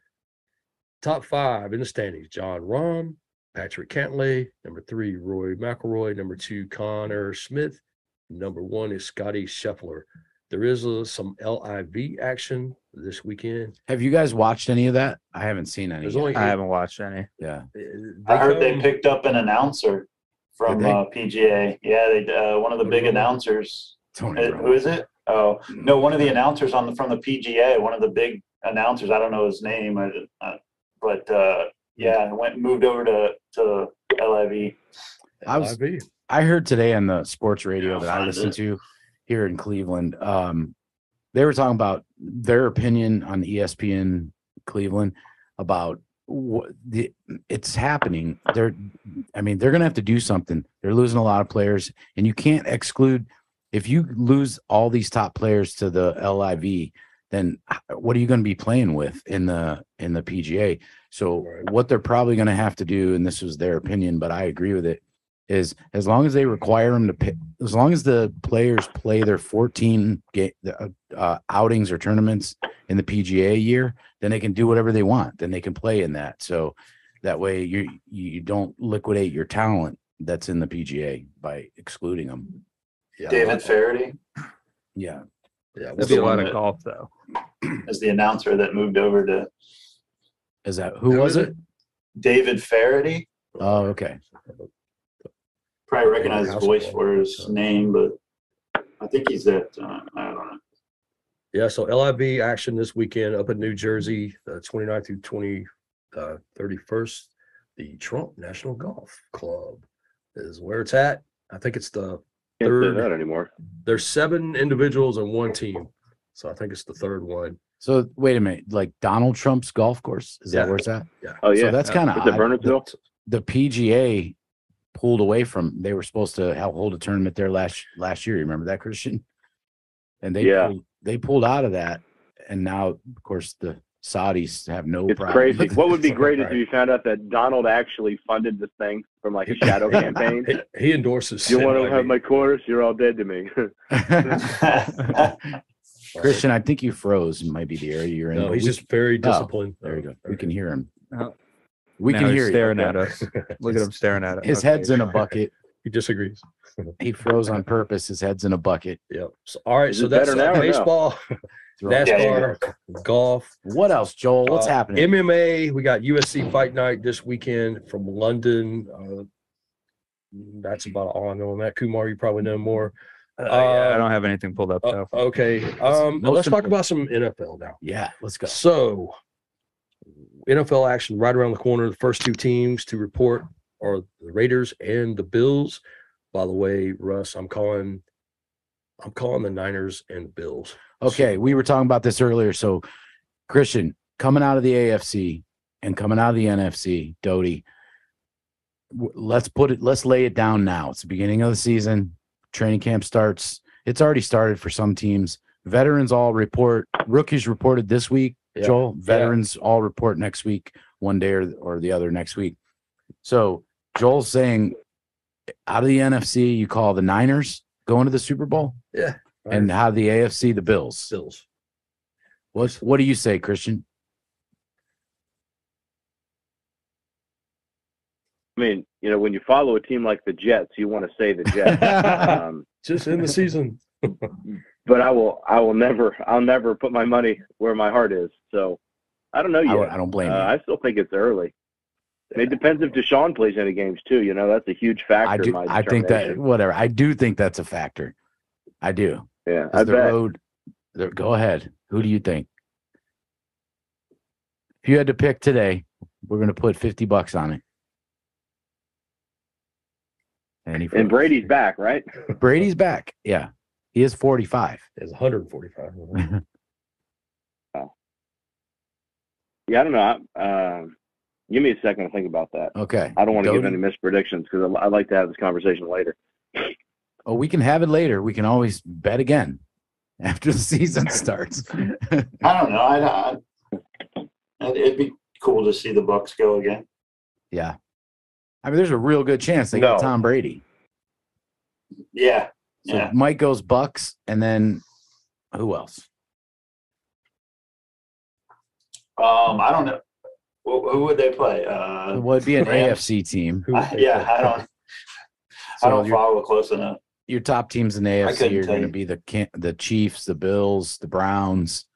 Top 5 in the standings: John Rahm, Patrick Cantlay, number 3, Roy McIlroy, number 2, Connor Smith, number 1 is Scotty Scheffler. There is some LIV action this weekend. Have you guys watched any of that? I haven't seen any. I haven't watched any. Yeah. I heard they picked up an announcer from Did they? PGA. Yeah, they one of the big announcers. Tony Who is it? Oh no, one of the announcers from the PGA. One of the big announcers. I don't know his name, but moved over to LIV. I heard today on the sports radio that I listened to here in Cleveland. They were talking about their opinion on ESPN Cleveland about it's happening. They're going to have to do something. They're losing a lot of players, and you can't exclude. If you lose all these top players to the LIV, then what are you going to be playing with in the PGA? So what they're probably going to have to do, and this was their opinion, but I agree with it, is as long as they require them to pay, as long as the players play their 14 outings or tournaments in the PGA year, then they can do whatever they want. Then they can play in that. So that way you don't liquidate your talent that's in the PGA by excluding them. Yeah. David Faraday. Yeah. Yeah. There's a lot of golf though. As the announcer that moved over to. Is that who was it? David Faraday. Oh, okay. Probably recognize his voice for his name, but I think he's at I don't know. Yeah, so LIV action this weekend up in New Jersey, 29th through 31st. The Trump National Golf Club is where it's at. I think it's the third. Can't say that anymore. There's 7 individuals and 1 team, so I think it's the third one. So wait a minute, like Donald Trump's golf course? Is that where it's at? Yeah. Oh yeah. So that's kind of odd. Burnsville? The PGA pulled away from. They were supposed to hold a tournament there last year. You remember that, Christian? And they pulled out of that, and now of course the Saudis have no. It's problem. crazy. What would be great is if you found out that Donald actually funded this thing from like a shadow campaign. He endorses. You want to have my course? You're all dead to me. Christian, I think you froze. It might be the area you're in. No, he's just very disciplined. There you go. We can hear him. Oh. We can hear staring you. at us. Look at him staring at us. His head's in a bucket. He disagrees. He froze on purpose. His head's in a bucket. Yep. So, all right. Is So it that's better now or no? baseball, NASCAR, golf. What else, Joel? What's happening? MMA. We got UFC Fight Night this weekend from London. That's about all I know on that. Kumar, you probably know more. I don't have anything pulled up though. Okay. Let's talk about some NFL now. Yeah, let's go. So, NFL action right around the corner. The first 2 teams to report are the Raiders and the Bills. By the way, Russ, I'm calling the Niners and the Bills. Okay, we were talking about this earlier. So, Christian, coming out of the AFC and coming out of the NFC, Doty, let's lay it down now. It's the beginning of the season. Training camp starts. It's already started for some teams. Veterans all report. Rookies reported this week, Joel. Veterans all report next week, one day or the other next week. So Joel's saying out of the NFC, you call the Niners going to the Super Bowl? Yeah. Right. And out of the AFC, the Bills. Bills. What do you say, Christian? I mean, when you follow a team like the Jets, you want to say the Jets. Just in the season. But I'll never put my money where my heart is. So I don't know yet. I don't blame you. I still think it's early. It depends if Deshaun plays any games too. That's a huge factor. I think that whatever. I do think that's a factor. I do. Yeah, I bet. Go ahead. Who do you think? If you had to pick today, we're going to put $50 on it. And Brady's back, right? Brady's back. Yeah. He is 45. He's 145. Oh. Yeah, I don't know. Give me a second to think about that. Okay. I don't want to give any mispredictions because I'd like to have this conversation later. Oh, we can have it later. We can always bet again after the season starts. I don't know. It'd be cool to see the Bucs go again. Yeah. I mean, there's a real good chance they get Tom Brady. Yeah. So Mike goes Bucs, and then who else? I don't know. Who would they play? It would be an AFC team. I don't follow close enough. Your top teams in the AFC are going to be the Chiefs, the Bills, the Browns.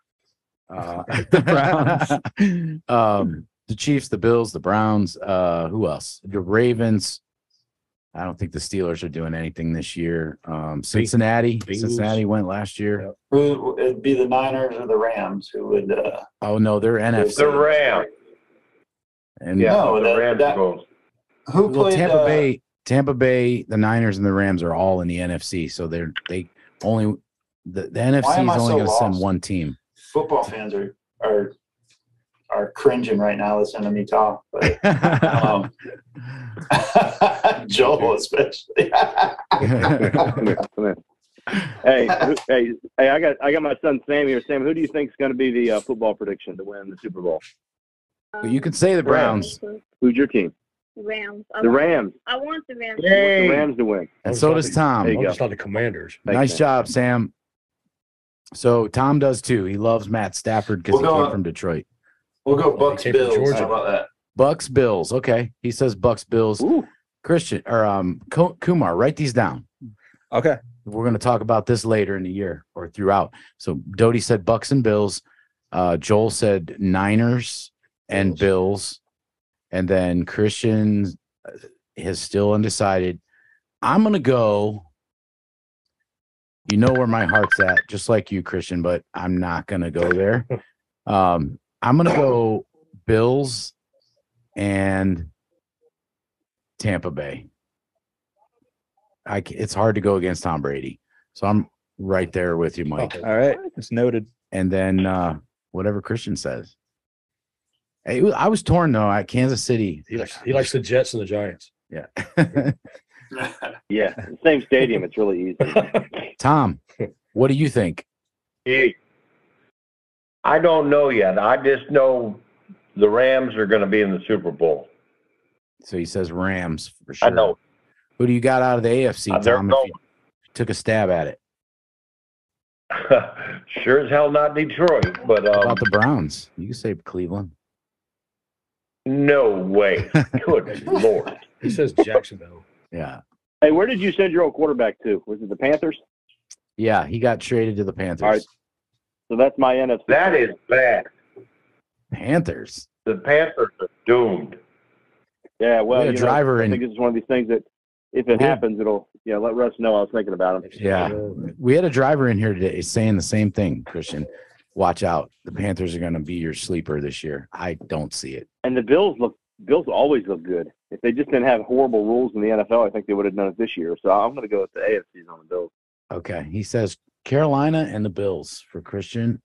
The Chiefs, the Bills, the Browns. Who else? The Ravens. I don't think the Steelers are doing anything this year. Cincinnati went last year. Who it'd be the Niners or the Rams who would? Oh no, they're NFC. The Rams. And No, the Rams go. Who well, played Tampa Bay, the Niners and the Rams are all in the NFC. So they only the NFC is only going to send one team. Football fans are cringing right now listening to me talk. But, Joel especially. Hey, I got my son Sam here. Sam, who do you think is going to be the football prediction to win the Super Bowl? You can say the Browns. Who's your team? Rams. The Rams. I want the Rams. I want the Rams to win. And so does Tom. There you go. It's not the Commanders. Nice job, Sam. So Tom does too. He loves Matt Stafford because he came from Detroit. We'll go Bucks Bills. How about that? Bucks Bills. Okay. He says Bucks Bills. Ooh. Christian or Kumar, write these down. Okay. We're going to talk about this later in the year or throughout. So Doty said Bucks and Bills. Joel said Niners and Bills. And then Christian is still undecided. I'm going to go. You know where my heart's at, just like you, Christian, but I'm not going to go there. I'm going to go Bills and Tampa Bay. It's hard to go against Tom Brady. So I'm right there with you, Mike. All right. It's noted. And then whatever Christian says. Hey, I was torn, though, at Kansas City. He likes the Jets and the Giants. Yeah. Yeah, same stadium. It's really easy. Tom, what do you think? I don't know yet. I just know the Rams are going to be in the Super Bowl. So he says Rams for sure. I know. Who do you got out of the AFC, Tom, if you took a stab at it? Sure as hell not Detroit. But What about the Browns? You can say Cleveland. No way. Good Lord. He says Jacksonville. Yeah. Hey, where did you send your old quarterback to? Was it the Panthers? Yeah, he got traded to the Panthers. All right. So that's my NFC. That is bad. Panthers. The Panthers are doomed. Yeah, well, We had a driver I think this is one of these things that if it happens, it'll let Russ know I was thinking about him. Yeah. We had a driver in here today saying the same thing, Christian. Watch out. The Panthers are going to be your sleeper this year. I don't see it. And the Bills always look good. If they just didn't have horrible rules in the NFL, I think they would have done it this year. So I'm going to go with the AFCs on the Bills. Okay. He says Carolina and the Bills for Christian.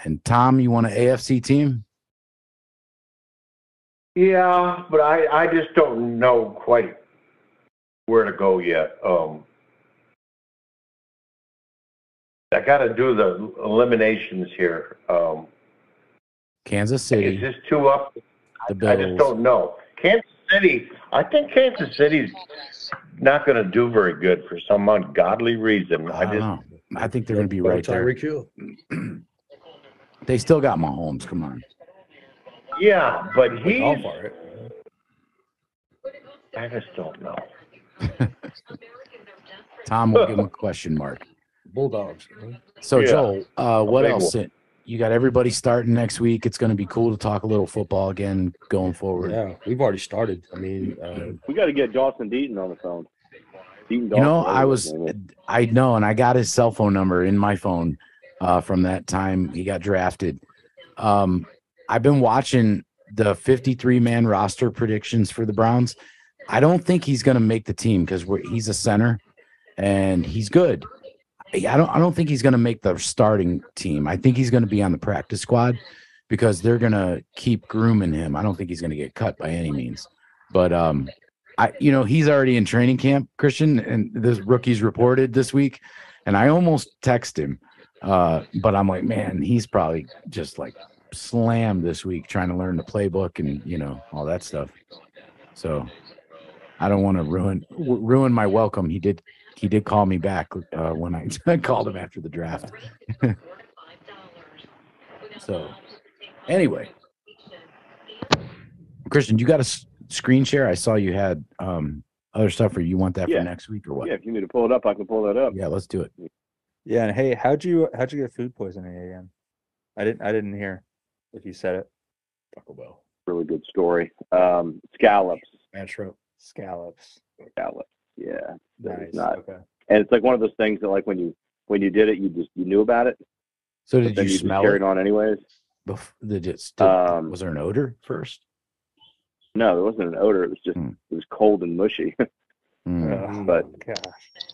And Tom, you want an AFC team? Yeah, but I just don't know quite where to go yet. I got to do the eliminations here. Kansas City. Is this too up? The Bills. I just don't know. Kansas City, I think Kansas City's not going to do very good for some ungodly reason. I don't know. I think they're going to be right there. Tyreek Hill. They still got Mahomes. Come on. Yeah, but I just don't know. Tom will give him a question mark. Bulldogs. So, Yeah. Joel, what big else? one. You got everybody starting next week. It's going to be cool to talk a little football again going forward. Yeah, we've already started. I mean, We got to get Dawson Deaton on the phone. You know, I know, and I got his cell phone number in my phone from that time he got drafted. I've been watching the 53-man roster predictions for the Browns. I don't think he's going to make the team because he's a center and he's good. I don't think he's going to make the starting team. I think he's going to be on the practice squad because they're going to keep grooming him. I don't think he's going to get cut by any means. But he's already in training camp, Christian, and the rookies reported this week, and I almost text him, but I'm like, man, he's probably just like slammed this week trying to learn the playbook and all that stuff. So I don't want to ruin my welcome. He did call me back when I called him after the draft. So anyway, Christian, you got a screen share? I saw you had other stuff, or you want that for next week or what? Yeah, if you need to pull it up, I can pull that up. Yeah, let's do it. Yeah, and hey, how'd you get food poisoning again? I didn't hear if you said it. Taco Bell. Really good story. Scallops. Bad shrimp. Scallops. Scallops. Yeah. Nice. Not, Okay. and it's like one of those things that, like, when you did it, you knew about it. So but did then you just smell carried it? on anyways. Was there an odor first? No, there wasn't an odor. It was just it was cold and mushy. But gosh.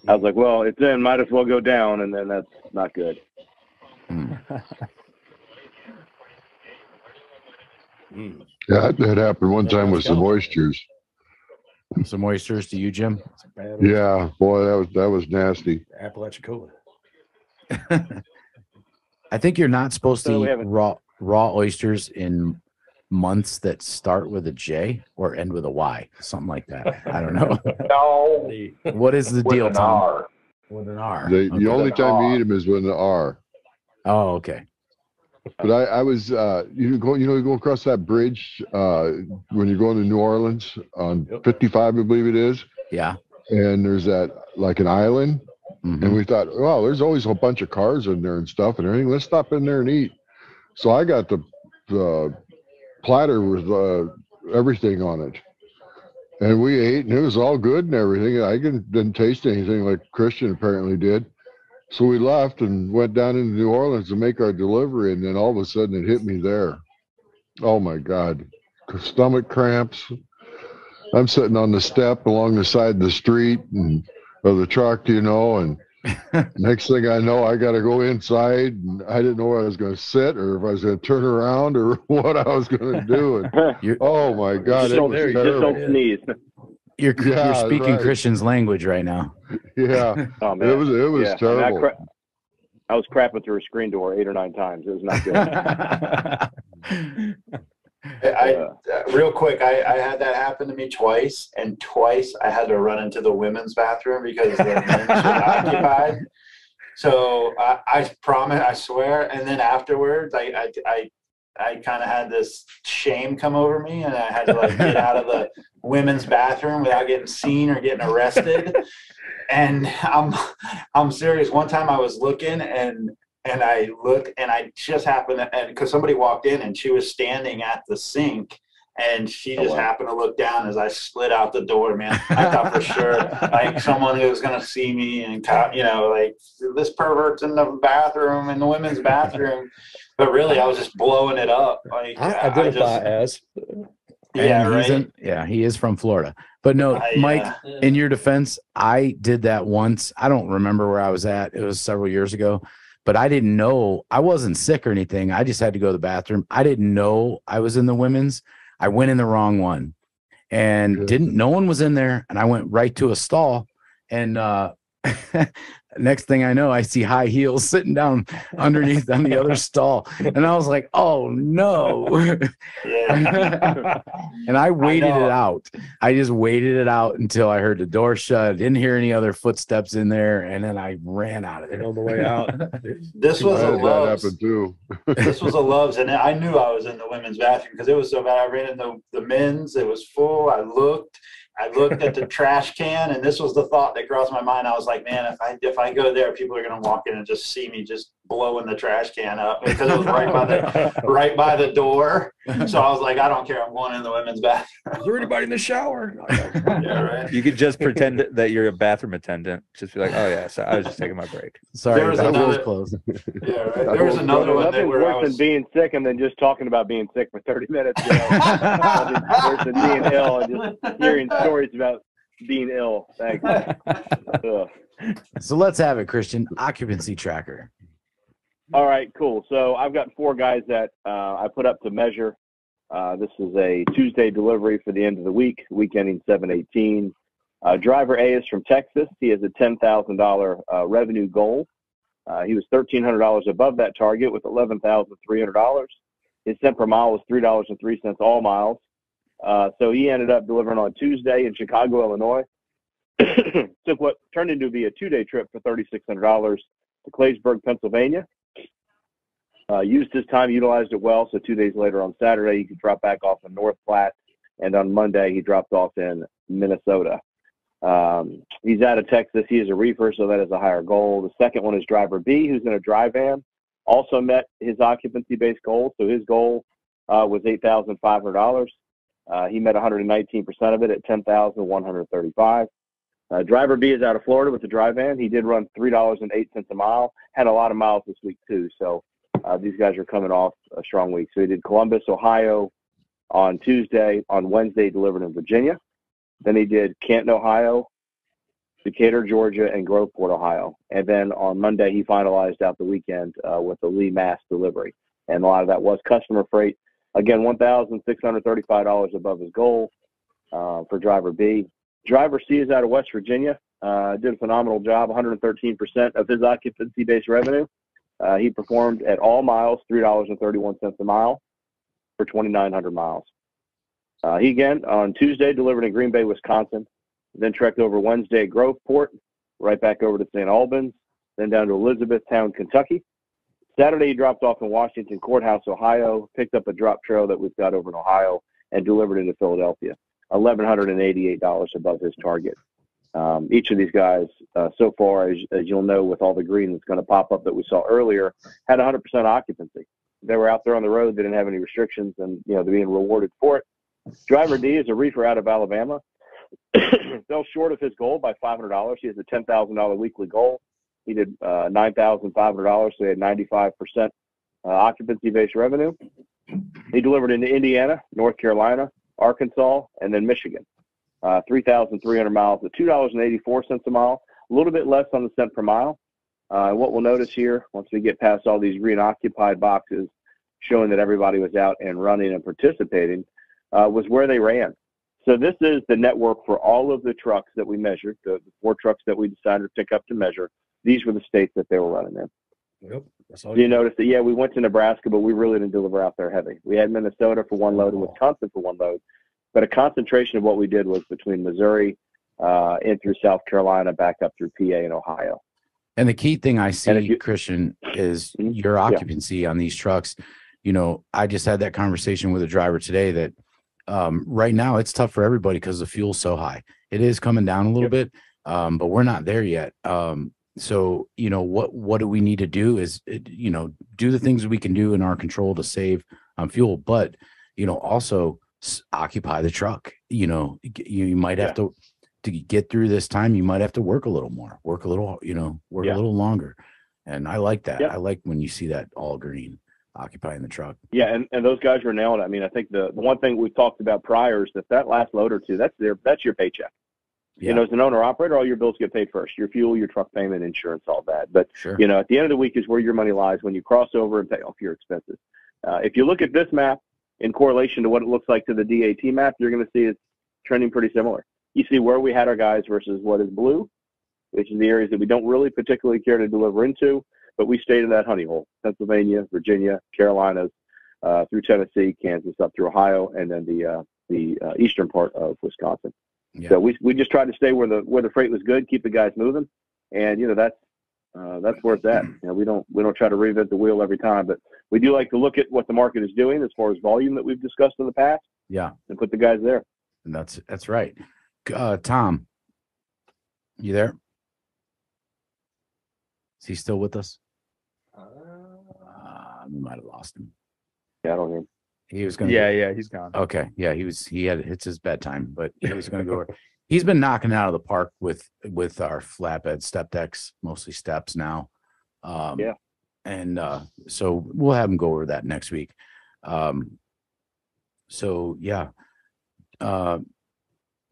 I was like, well, it's in, might as well go down, and then that's not good. Yeah, that happened one time with some oysters. Some oysters to you, Jim? Yeah, boy, that was nasty. Apalachicola. I think you're not supposed So we to eat haven't- raw oysters in months that start with a J or end with a Y, something like that. I don't know. No, What is the with deal, an Tom? R. With an R. The Okay. only With an time you R. eat them is with an R. Oh, okay. But I was you go across that bridge when you're going to New Orleans on 55, I believe it is. Yeah. And there's that like an island, and we thought, well, there's always a bunch of cars in there and stuff and everything. Let's stop in there and eat. So I got the platter with everything on it, and we ate, and it was all good and everything. I didn't taste anything like Christian apparently did. So we left and went down into New Orleans to make our delivery, and then all of a sudden it hit me there. Oh my God, stomach cramps. I'm sitting on the step along the side of the street of the truck, and next thing I know, I got to go inside, and I didn't know where I was going to sit or if I was going to turn around or what I was going to do. And, oh my God, it was just terrible. don't sneeze. You're speaking right. Christian's language right now. Yeah, Oh man, it was yeah. terrible. I was crapping through a screen door 8 or 9 times. It was not good. Real quick, I had that happen to me twice, and twice I had to run into the women's bathroom because the men's was occupied. So I promise, I swear. And then afterwards, I kind of had this shame come over me, and I had to like get out of the women's bathroom without getting seen or getting arrested. And I'm serious. One time I was looking and I looked, and I just happened to, and because somebody walked in and she was standing at the sink, and she just happened to look down as I slid out the door, man. I thought for sure like someone who was going to see me and, like this pervert's in the bathroom, in the women's bathroom. But really, I was just blowing it up. Like, I identify as. Yeah, and right. He is from Florida. But no, Mike, in your defense, I did that once. I don't remember where I was at. It was several years ago, but I didn't know. I wasn't sick or anything. I just had to go to the bathroom. I didn't know I was in the women's. I went in the wrong one and no one was in there. And I went right to a stall, and next thing I know, I see high heels sitting down underneath on the other stall. And I was like, oh no. And I waited it out. I just waited it out until I heard the door shut. I didn't hear any other footsteps in there. And then I ran out of there. On the way out. This was a Love's. That happened too. This was a Love's, and I knew I was in the women's bathroom because it was so bad. I ran into the men's. It was full. I looked at the trash can, and this was the thought that crossed my mind. I was like, man, if I go there, people are going to walk in and just see me just blowing the trash can up because it was right by the door. So I was like, I don't care. I'm going in the women's bathroom. Is there anybody in the shower? Yeah, right. You could just pretend that you're a bathroom attendant. Just be like, oh yeah, so I was just taking my break. Sorry, there was that another, was close. Yeah, right. There was another one Nothing's where I worse was than being sick and then just talking about being sick for 30 minutes. Nothing's worse than being ill and just hearing stories about being ill. Thanks. So let's have it, Christian. Occupancy tracker. All right, cool. So I've got 4 guys that I put up to measure. This is a Tuesday delivery for the end of the week ending 7/18. Driver A is from Texas. He has a $10,000 revenue goal. He was $1,300 above that target with $11,300. His cent per mile was $3.03 all miles. So he ended up delivering on Tuesday in Chicago, Illinois. Took what turned into be a 2-day trip for $3,600 to Claysburg, Pennsylvania. Used his time, utilized it well. So 2 days later on Saturday, he could drop back off in North Platte. And on Monday, he dropped off in Minnesota. He's out of Texas. He is a reefer, so that is a higher goal. The second one is driver B, who's in a dry van. Also met his occupancy-based goal. So his goal was $8,500. He met 119% of it at 10,135. Driver B is out of Florida with the dry van. He did run $3.08 a mile. Had a lot of miles this week too. So these guys are coming off a strong week. So he did Columbus, Ohio on Tuesday. On Wednesday, delivered in Virginia. Then he did Canton, Ohio, Decatur, Georgia, and Groveport, Ohio. And then on Monday, he finalized out the weekend with the Lee Mass delivery. And a lot of that was customer freight. Again, $1,635 above his goal for driver B. Driver C is out of West Virginia. Did a phenomenal job, 113% of his occupancy-based revenue. He performed at all miles, $3.31 a mile for 2,900 miles. He again, on Tuesday, delivered in Green Bay, Wisconsin. Then trekked over Wednesday, Groveport, right back over to St. Albans, then down to Elizabethtown, Kentucky. Saturday, he dropped off in Washington Courthouse, Ohio, picked up a drop trail that we've got over in Ohio, and delivered into Philadelphia, $1,188 above his target. Each of these guys, so far, as you'll know, with all the green that's going to pop up that we saw earlier, had 100% occupancy. They were out there on the road. They didn't have any restrictions, and they're being rewarded for it. Driver D is a reefer out of Alabama. Fell short of his goal by $500. He has a $10,000 weekly goal. He did $9,500, so he had 95% occupancy-based revenue. He delivered into Indiana, North Carolina, Arkansas, and then Michigan. 3,300 miles at $2.84 a mile, a little bit less on the cent per mile. What we'll notice here, once we get past all these green occupied boxes showing that everybody was out and running and participating, was where they ran. So this is the network for all of the trucks that we measured, the 4 trucks that we decided to pick up to measure. These were the states that they were running in. Yep. That's all you notice that, we went to Nebraska, but we really didn't deliver out there heavy. We had Minnesota for one load and Wisconsin for one load. But a concentration of what we did was between Missouri in through South Carolina, back up through PA and Ohio. And the key thing I see, Christian, is your occupancy on these trucks. I just had that conversation with a driver today that right now it's tough for everybody because the fuel's so high. It is coming down a little bit, but we're not there yet. So, what do we need to do is, do the things we can do in our control to save on fuel, but, also occupy the truck. You might have to get through this time. You might have to work a little more, work a little, work a little longer. And I like that. I like when you see that all green occupying the truck. Yeah. And those guys were nailing it. I mean, I think the one thing we talked about prior is that last load or two, that's your paycheck. Yeah. As an owner operator, all your bills get paid first, your fuel, your truck payment, insurance, all that. But, at the end of the week is where your money lies when you cross over and pay off your expenses. If you look at this map in correlation to what it looks like to the DAT map, you're going to see it's trending pretty similar. You see where we had our guys versus what is blue, which is the areas that we don't really particularly care to deliver into, but we stayed in that honey hole: Pennsylvania, Virginia, Carolinas, through Tennessee, Kansas, up through Ohio, and then the eastern part of Wisconsin. Yeah. So we just tried to stay where the freight was good, keep the guys moving, and that's where it's at. We don't try to reinvent the wheel every time, but we do like to look at what the market is doing as far as volume that we've discussed in the past. Yeah, and put the guys there. And that's right. Tom, you there? Is he still with us? We might have lost him. Yeah, I don't hear him. He was going to. Yeah, he's gone. Okay. Yeah, it's his bedtime, but he was going to go. He's been knocking it out of the park with our flatbed step decks, mostly steps now. And so we'll have him go over that next week.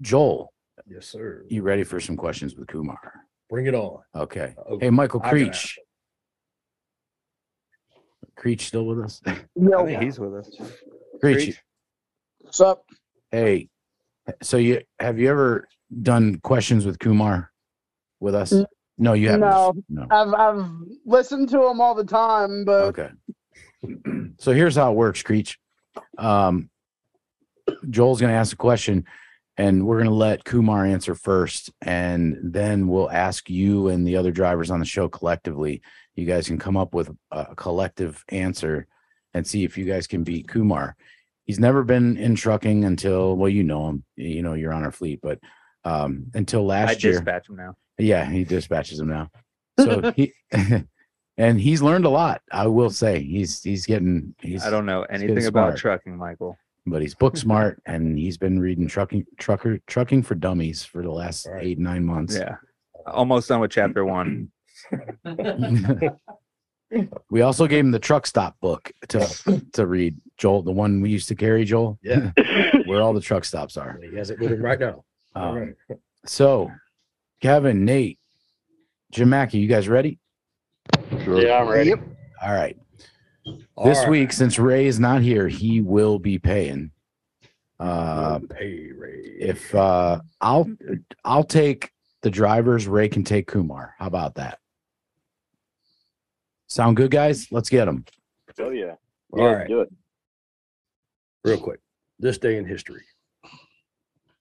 Joel. Yes, sir. You ready for some questions with Kumar? Bring it on. Okay. Hey, Michael Creech. Creech still with us? No. I think he's with us. Creech. What's up? Hey, so have you ever done questions with Kumar with us? No, you haven't. No. I've listened to him all the time, but okay. So here's how it works, Creech. Joel's going to ask a question, and we're going to let Kumar answer first, and then we'll ask you and the other drivers on the show collectively. You guys can come up with a collective answer and see if you guys can beat Kumar. He's never been in trucking until, well, you know him. You're on our fleet, but until last year. I dispatch him now. Yeah, he dispatches him now. So and he's learned a lot. I will say I don't know anything about trucking, Michael. but he's book smart and he's been reading trucking for dummies for the last 8-9 months. Yeah. Almost done with chapter 1. We also gave him the truck stop book to read, Joel, the one we used to carry, Joel. Yeah. Where all the truck stops are. He has it with him right now. All right. So, Kevin, Nate, Jim Mackey, you guys ready? Sure. Yeah, I'm ready. Yep. All right. All This right. week, since Ray is not here, he will be paying. Pay Ray. If I'll take the drivers, Ray can take Kumar. How about that? Sound good, guys? Let's get them. Oh yeah. All right. Do it. Real quick. This day in history.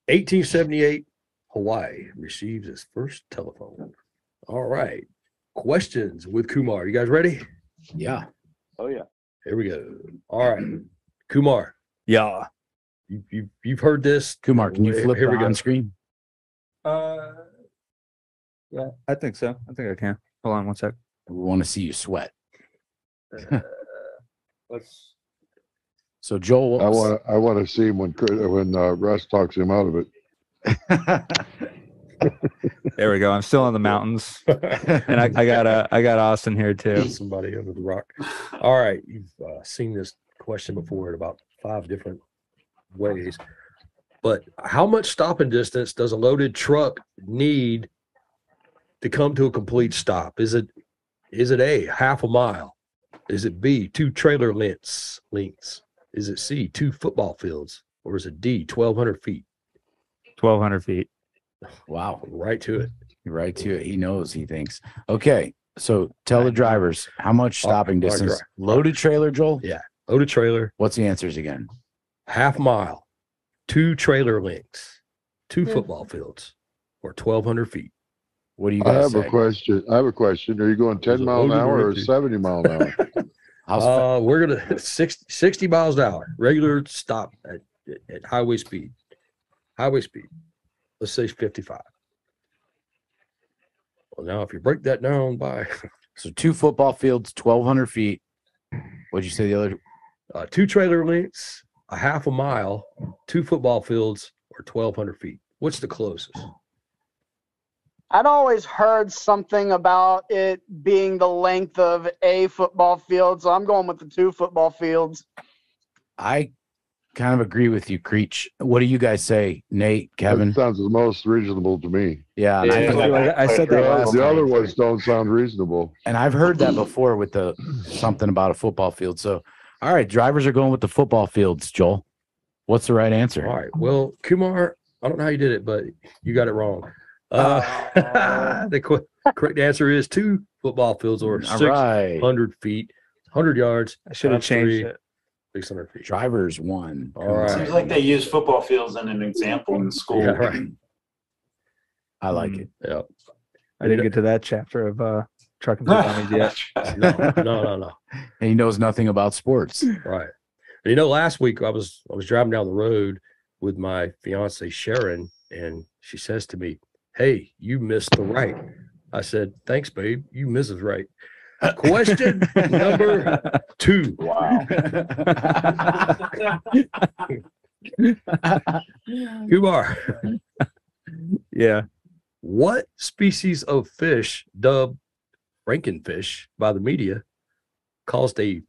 1878, Hawaii receives its first telephone. All right. Questions with Kumar. You guys ready? Yeah. Oh yeah. Here we go. All right. Kumar, Yeah. you've heard this. Kumar, can you flip Here we the go. on screen? Yeah, I think so. I think I can. Hold on one sec. We want to see you sweat. Let's. So Joel, I want to see him when Russ talks him out of it. There we go. I'm still in the mountains, and I got Austin here too. Somebody under the rock. All right. You've seen this question before in about 5 different ways. But how much stopping distance does a loaded truck need to come to a complete stop? Is it A, half a mile? Is it B, 2 trailer lengths? Is it C, 2 football fields? Or is it D, 1,200 feet? 1,200 feet. wow, Right to it. right to it. He knows. He thinks. Okay, so tell the drivers how much stopping All right, distance. right. Loaded trailer, Joel. Yeah. Loaded trailer, What's the answers again? half mile, 2 trailer lengths, 2 football fields, or 1,200 feet. What do you I guys have say? a question. Are you going 10 mile an hour or 70 mile an hour? We're gonna 60 miles an hour, regular stop at highway speed. Highway speed. Let's say 55. Well, now if you break that down by So 2 football fields, 1,200 feet. What'd you say the other? 2 trailer lengths, a half a mile, 2 football fields, or 1,200 feet. What's the closest? I'd always heard something about it being the length of a football field, so I'm going with the 2 football fields. I kind of agree with you, Creech. What do you guys say, Nate, Kevin? That sounds the most reasonable to me. Yeah, and I said that last The time. other ones don't sound reasonable. and I've heard that before with the something about a football field. So, all right, drivers are going with the football fields. Joel, what's the right answer? All right. Well, Kumar, I don't know how you did it, but you got it wrong. The correct answer is 2 football fields or All right. 600 feet, 100 yards. I should have times changed 3, it. 600 feet. Drivers won. All right. Seems like they use football fields in an example in school. Yeah, right. I like it. Yeah. I didn't get to that chapter of trucking for dummies yet. No. And he knows nothing about sports. Right. And you know, last week I was driving down the road with my fiance Sharon, and she says to me, "Hey, you missed the right." I said, "Thanks, babe. You misses right." Question number 2. Wow. Kumar, Yeah. what species of fish, dubbed Frankenfish by the media, caused a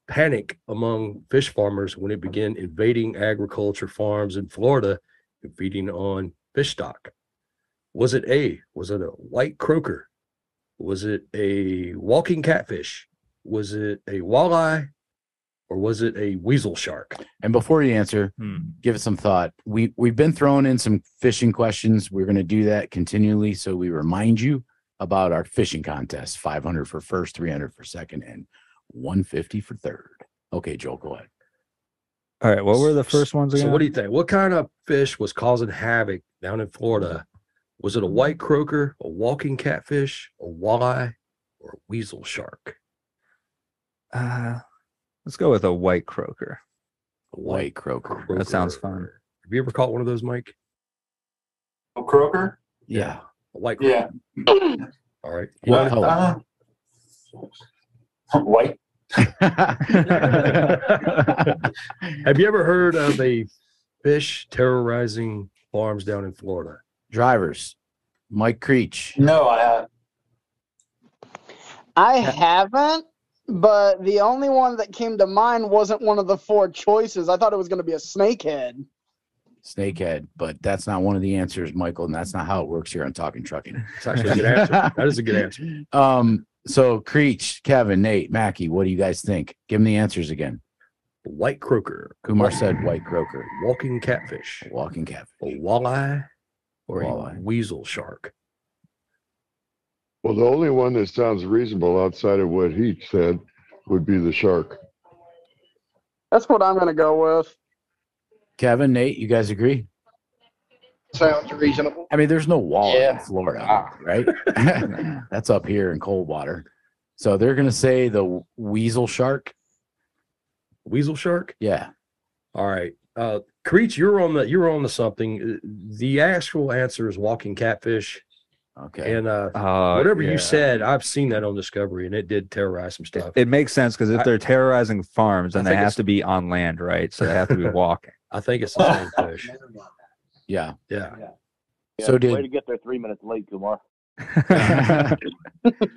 panic among fish farmers when it began invading agriculture farms in Florida and feeding on fish stock? Was it A? Was it a white croaker? Was it a walking catfish? Was it a walleye? Or was it a weasel shark? And before you answer, give it some thought. We've been throwing in some fishing questions. We're going to do that continually. So we remind you about our fishing contest: 500 for first, 300 for second, and 150 for third. Okay, Joel, go ahead. All right. What were the first ones again? So what do you think? What kind of fish was causing havoc down in Florida? Was it a white croaker, a walking catfish, a walleye, or a weasel shark? Let's go with a white croaker. A White croaker. That sounds fun. Have you ever caught one of those, Mike? A croaker? Yeah. A white croaker. Yeah. All right. What color? White? Have you ever heard of a fish terrorizing farms down in Florida? Drivers, Mike Creech. No, I haven't, but the only one that came to mind wasn't one of the four choices. I thought it was going to be a snakehead. Snakehead, but that's not one of the answers, Michael, and that's not how it works here on Talkin Truckin. It's actually a good answer. That is a good answer. So Creech, Kevin, Nate, Mackie, what do you guys think? Give them the answers again. White croaker. Kumar said white croaker. Walking catfish. Walking catfish. A walleye or Walleye. a weasel shark. Well, the only one that sounds reasonable outside of what he said would be the shark. That's what I'm going to go with. Kevin, Nate, you guys agree? Sounds reasonable. I mean, there's no walleye in Yeah. Florida, right? That's up here in cold water. So they're going to say the weasel shark. Weasel shark? Yeah. All right. Creech, you're on the something. The actual answer is walking catfish. Okay. And whatever yeah. you said, I've seen that on Discovery, and it did terrorize some stuff. It makes sense because if they're terrorizing farms, then I they think have it's- to be on land, right? So they have to be walking. I think it's the same fish. Yeah. Yeah. So Way did to get there 3 minutes late, Kumar.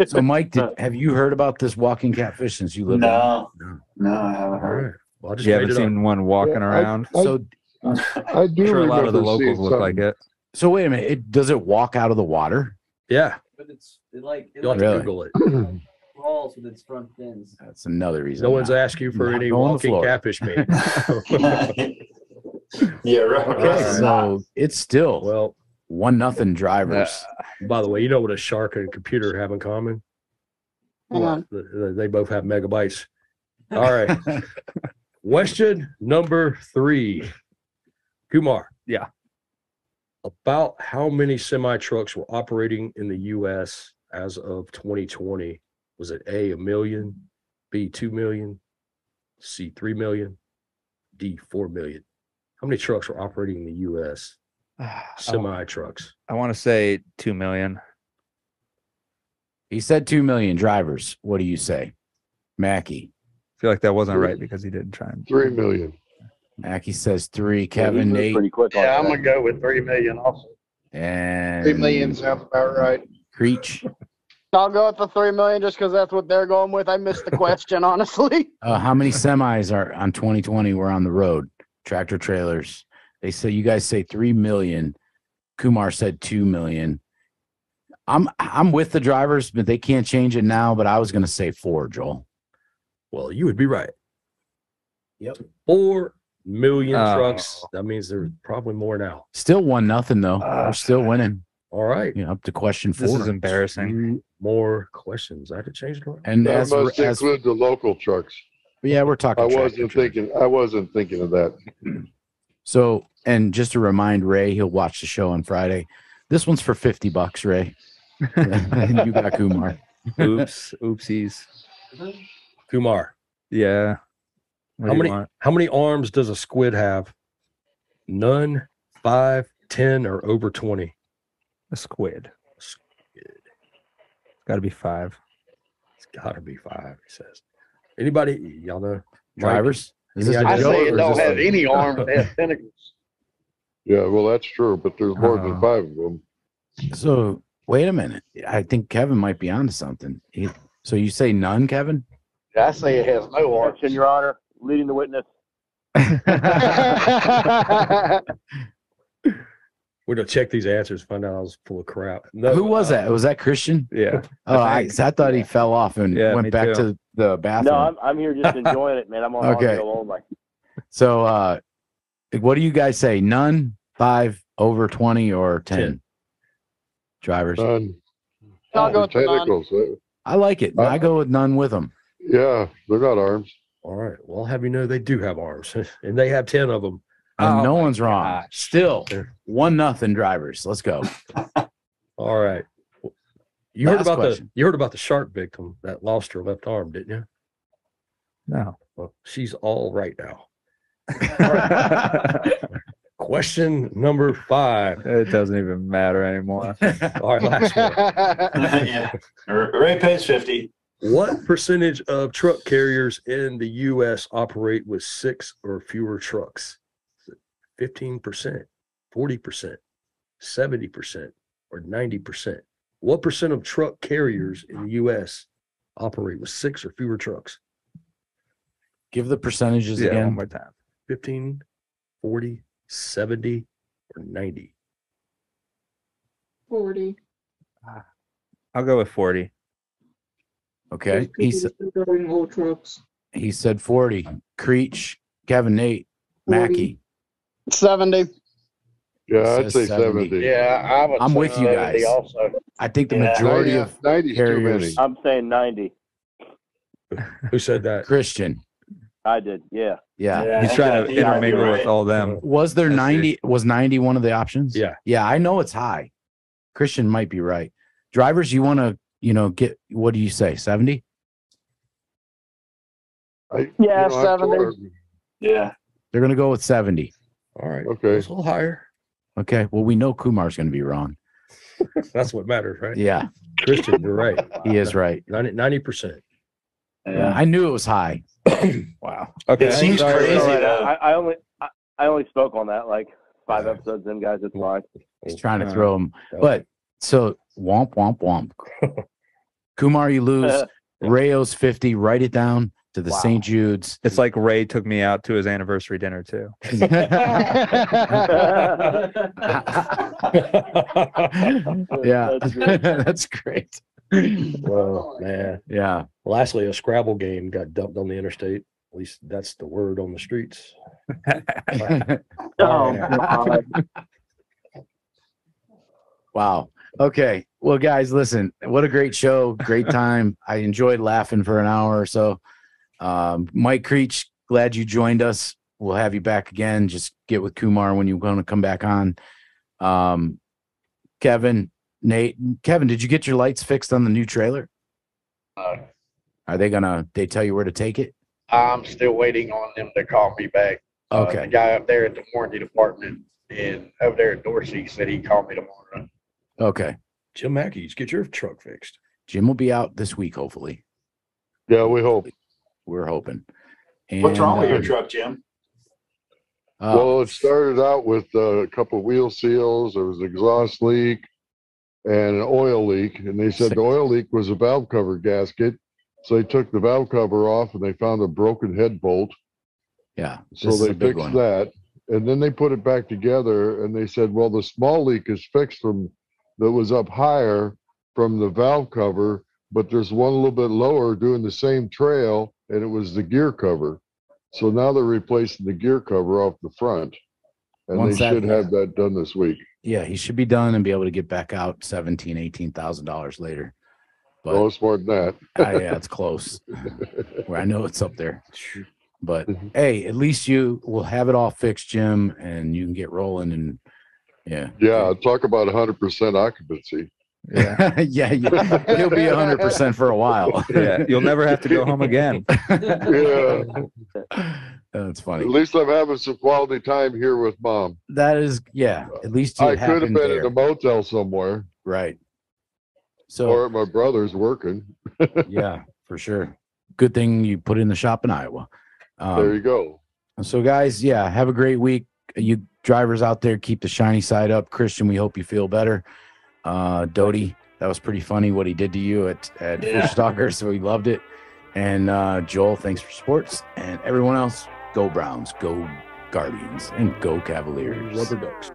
so Mike, have you heard about this walking catfish since you live? No, in? I haven't heard. Well, I just You made haven't it up. seen one walking Yeah, around? So I do I'm sure a lot of the remember locals seeing look like something. it. so wait a minute. Does it walk out of the water? Yeah. But it You'll have to Really? Google it. crawls with its front fins. That's another reason. No one's not- asked you for not any going to walking Florida. catfish meat. Yeah, right. Okay, right. so it's still Well, 1-0 drivers. by the way, you know what a shark and a computer have in common? Hang on. They both have megabytes. All right. Question number 3. Kumar. Yeah. About how many semi trucks were operating in the U.S. as of 2020? Was it A, 1 million, B, 2 million, C, 3 million, D, 4 million? How many trucks were operating in the U.S.? Semi trucks. I want to say 2 million. He said 2 million drivers. What do you say, Mackie? I feel like that wasn't right because he didn't try and 3 million. Mackie says 3. Yeah, Kevin, he moved Nate, pretty quick on Yeah, I'm that. gonna go with 3 million also. and 3 million sounds about right. Creech. I'll go with the 3 million just because that's what they're going with. I missed the question, honestly. How many semis are on 2020 were on the road? Tractor trailers. They say you guys say 3 million. Kumar said 2 million. I'm with the drivers, but they can't change it now. But I was going to say 4, Joel. Well, you would be right. Yep. 4 million Oh. trucks. That means there's probably more now. Still 1-0 though. We're still winning. All right. You know, up to question 4. this is embarrassing. 2 more questions. I had to change it. And That as, must as include the local trucks. yeah, we're talking. I tractor wasn't thinking of that. So, and just to remind Ray, he'll watch the show on Friday. This one's for $50, Ray. And you got Kumar. Oops. Oopsies. Kumar, Yeah. What how do you many want? how many arms does a squid have? None, 5, 10, or over 20? A squid. It's got to be 5. It's got to be 5. He says. Anybody? Y'all know? Drivers? Is this Yeah, a I joke say or it is don't this have a- any arms. It has tentacles. Yeah, well, that's true, but there's more than Uh-huh. 5 of them. So, wait a minute. I think Kevin might be onto something. So you say none, Kevin? I say it has no arms. Objection, Your Honor. Leading the witness. We're gonna check these answers, find out I was full of crap. No, Who was that? Was that Christian? Yeah. Oh, I thought he fell off and Yeah, went me back too. to the bathroom. No, I'm here just enjoying it, man. I'm on Okay. audio only. So, what do you guys say? None, 5, over 20, or 10? 10. Drivers. None. I'll go with the none. Tentacles. I like it. I go with none with them. Yeah, they're not arms. All right. Well, I'll have you know they do have arms, and they have 10 of them. And Oh no my one's wrong. gosh. Still 1-0 drivers. Let's go. All right. You heard Last about question. the shark victim that lost her left arm, didn't you? No. Well, she's all right now. Question number 5. It doesn't even matter anymore. All right, last one. Yeah. Ray pays 50. What percentage of truck carriers in the U.S. operate with 6 or fewer trucks? 15%, 40%, 70%, or 90%? What percent of truck carriers in the U.S. operate with 6 or fewer trucks? Give the percentages Yeah, again. one more time. 15, 40, 70, or 90? 40. I'll go with 40. Okay. Driving old trucks. He said 40. Creech, Kevin, Nate, 40. Mackey. 70. Yeah, I'd Says say 70. Yeah, I would I'm say with you 70 guys. Also, I think the Yeah. majority of 90 is too carriers. many. I'm saying 90. Who said that? Christian. I did. Yeah. Yeah. He's trying to intermingle with all them. Was there That's 90? Was 90 one of the options? Yeah. Yeah, I know it's high. Christian might be right. Drivers, you want to, get, what do you say? 70? Yeah, 70. Yeah. They're going to go with 70. All right. Okay. It's a little higher. Okay. Well, we know Kumar's going to be wrong. That's what matters, right? Yeah, Christian, you're right. he is right. 90%. Yeah, I knew it was high. Wow. Okay. It seems crazy though. I only spoke on that like 5 episodes in, guys. It's fine. He's trying to throw him. But so womp, womp, womp. Kumar, you lose. Rayo's 50. Write it down to the St. Jude's. It's like Ray took me out to his anniversary dinner too. Yeah, That's great. that's great. Well, man. Yeah. Lastly, a Scrabble game got dumped on the interstate. At least that's the word on the streets. Oh, God. Wow. Okay. Well, guys, listen, what a great show. Great time. I enjoyed laughing for an hour or so. Mike Creech, glad you joined us. We'll have you back again. Just get with Kumar when you're going to come back on. Kevin, Nate, Kevin, did you get your lights fixed on the new trailer? Are they tell you where to take it? I'm still waiting on them to call me back. Okay. The guy up there at the warranty department and over there at Dorsey said he'd call me tomorrow. Okay. Jim Mackey's, get your truck fixed. Jim will be out this week, hopefully. Yeah, we hope. We're hoping. And, What's wrong with your truck, Jim? Well, it started out with a couple of wheel seals. There was an exhaust leak and an oil leak. And they said the oil leak was a valve cover gasket. So they took the valve cover off and they found a broken head bolt. Yeah. So they fixed that. And then they put it back together and they said, well, the small leak is fixed that was up higher from the valve cover, but there's one a little bit lower doing the same trail, and it was the gear cover. So now they're replacing the gear cover off the front, and they should have that done this week. Yeah, he should be done and be able to get back out $18,000 later. But Well, it's more than that. yeah, it's close. Where I know it's up there. But hey, at least you will have it all fixed, Jim, and you can get rolling. And Yeah, talk about 100% occupancy. yeah, he'll be 100% for a while. Yeah, you'll never have to go home again. Yeah, That's funny. at least I'm having some quality time here with Mom. That is, yeah. At least I it could have happened been there. in a motel somewhere, Right. So or at my brother's working. yeah, for sure. Good thing you put in the shop in Iowa. There you go. So guys, yeah, have a great week. You drivers out there, keep the shiny side up. Christian, we hope you feel better. Doty, that was pretty funny what he did to you at Fish Stalker, so we loved it. And Joel, thanks for sports. And everyone else, go Browns, go Guardians, and go Cavaliers. Rubber ducks.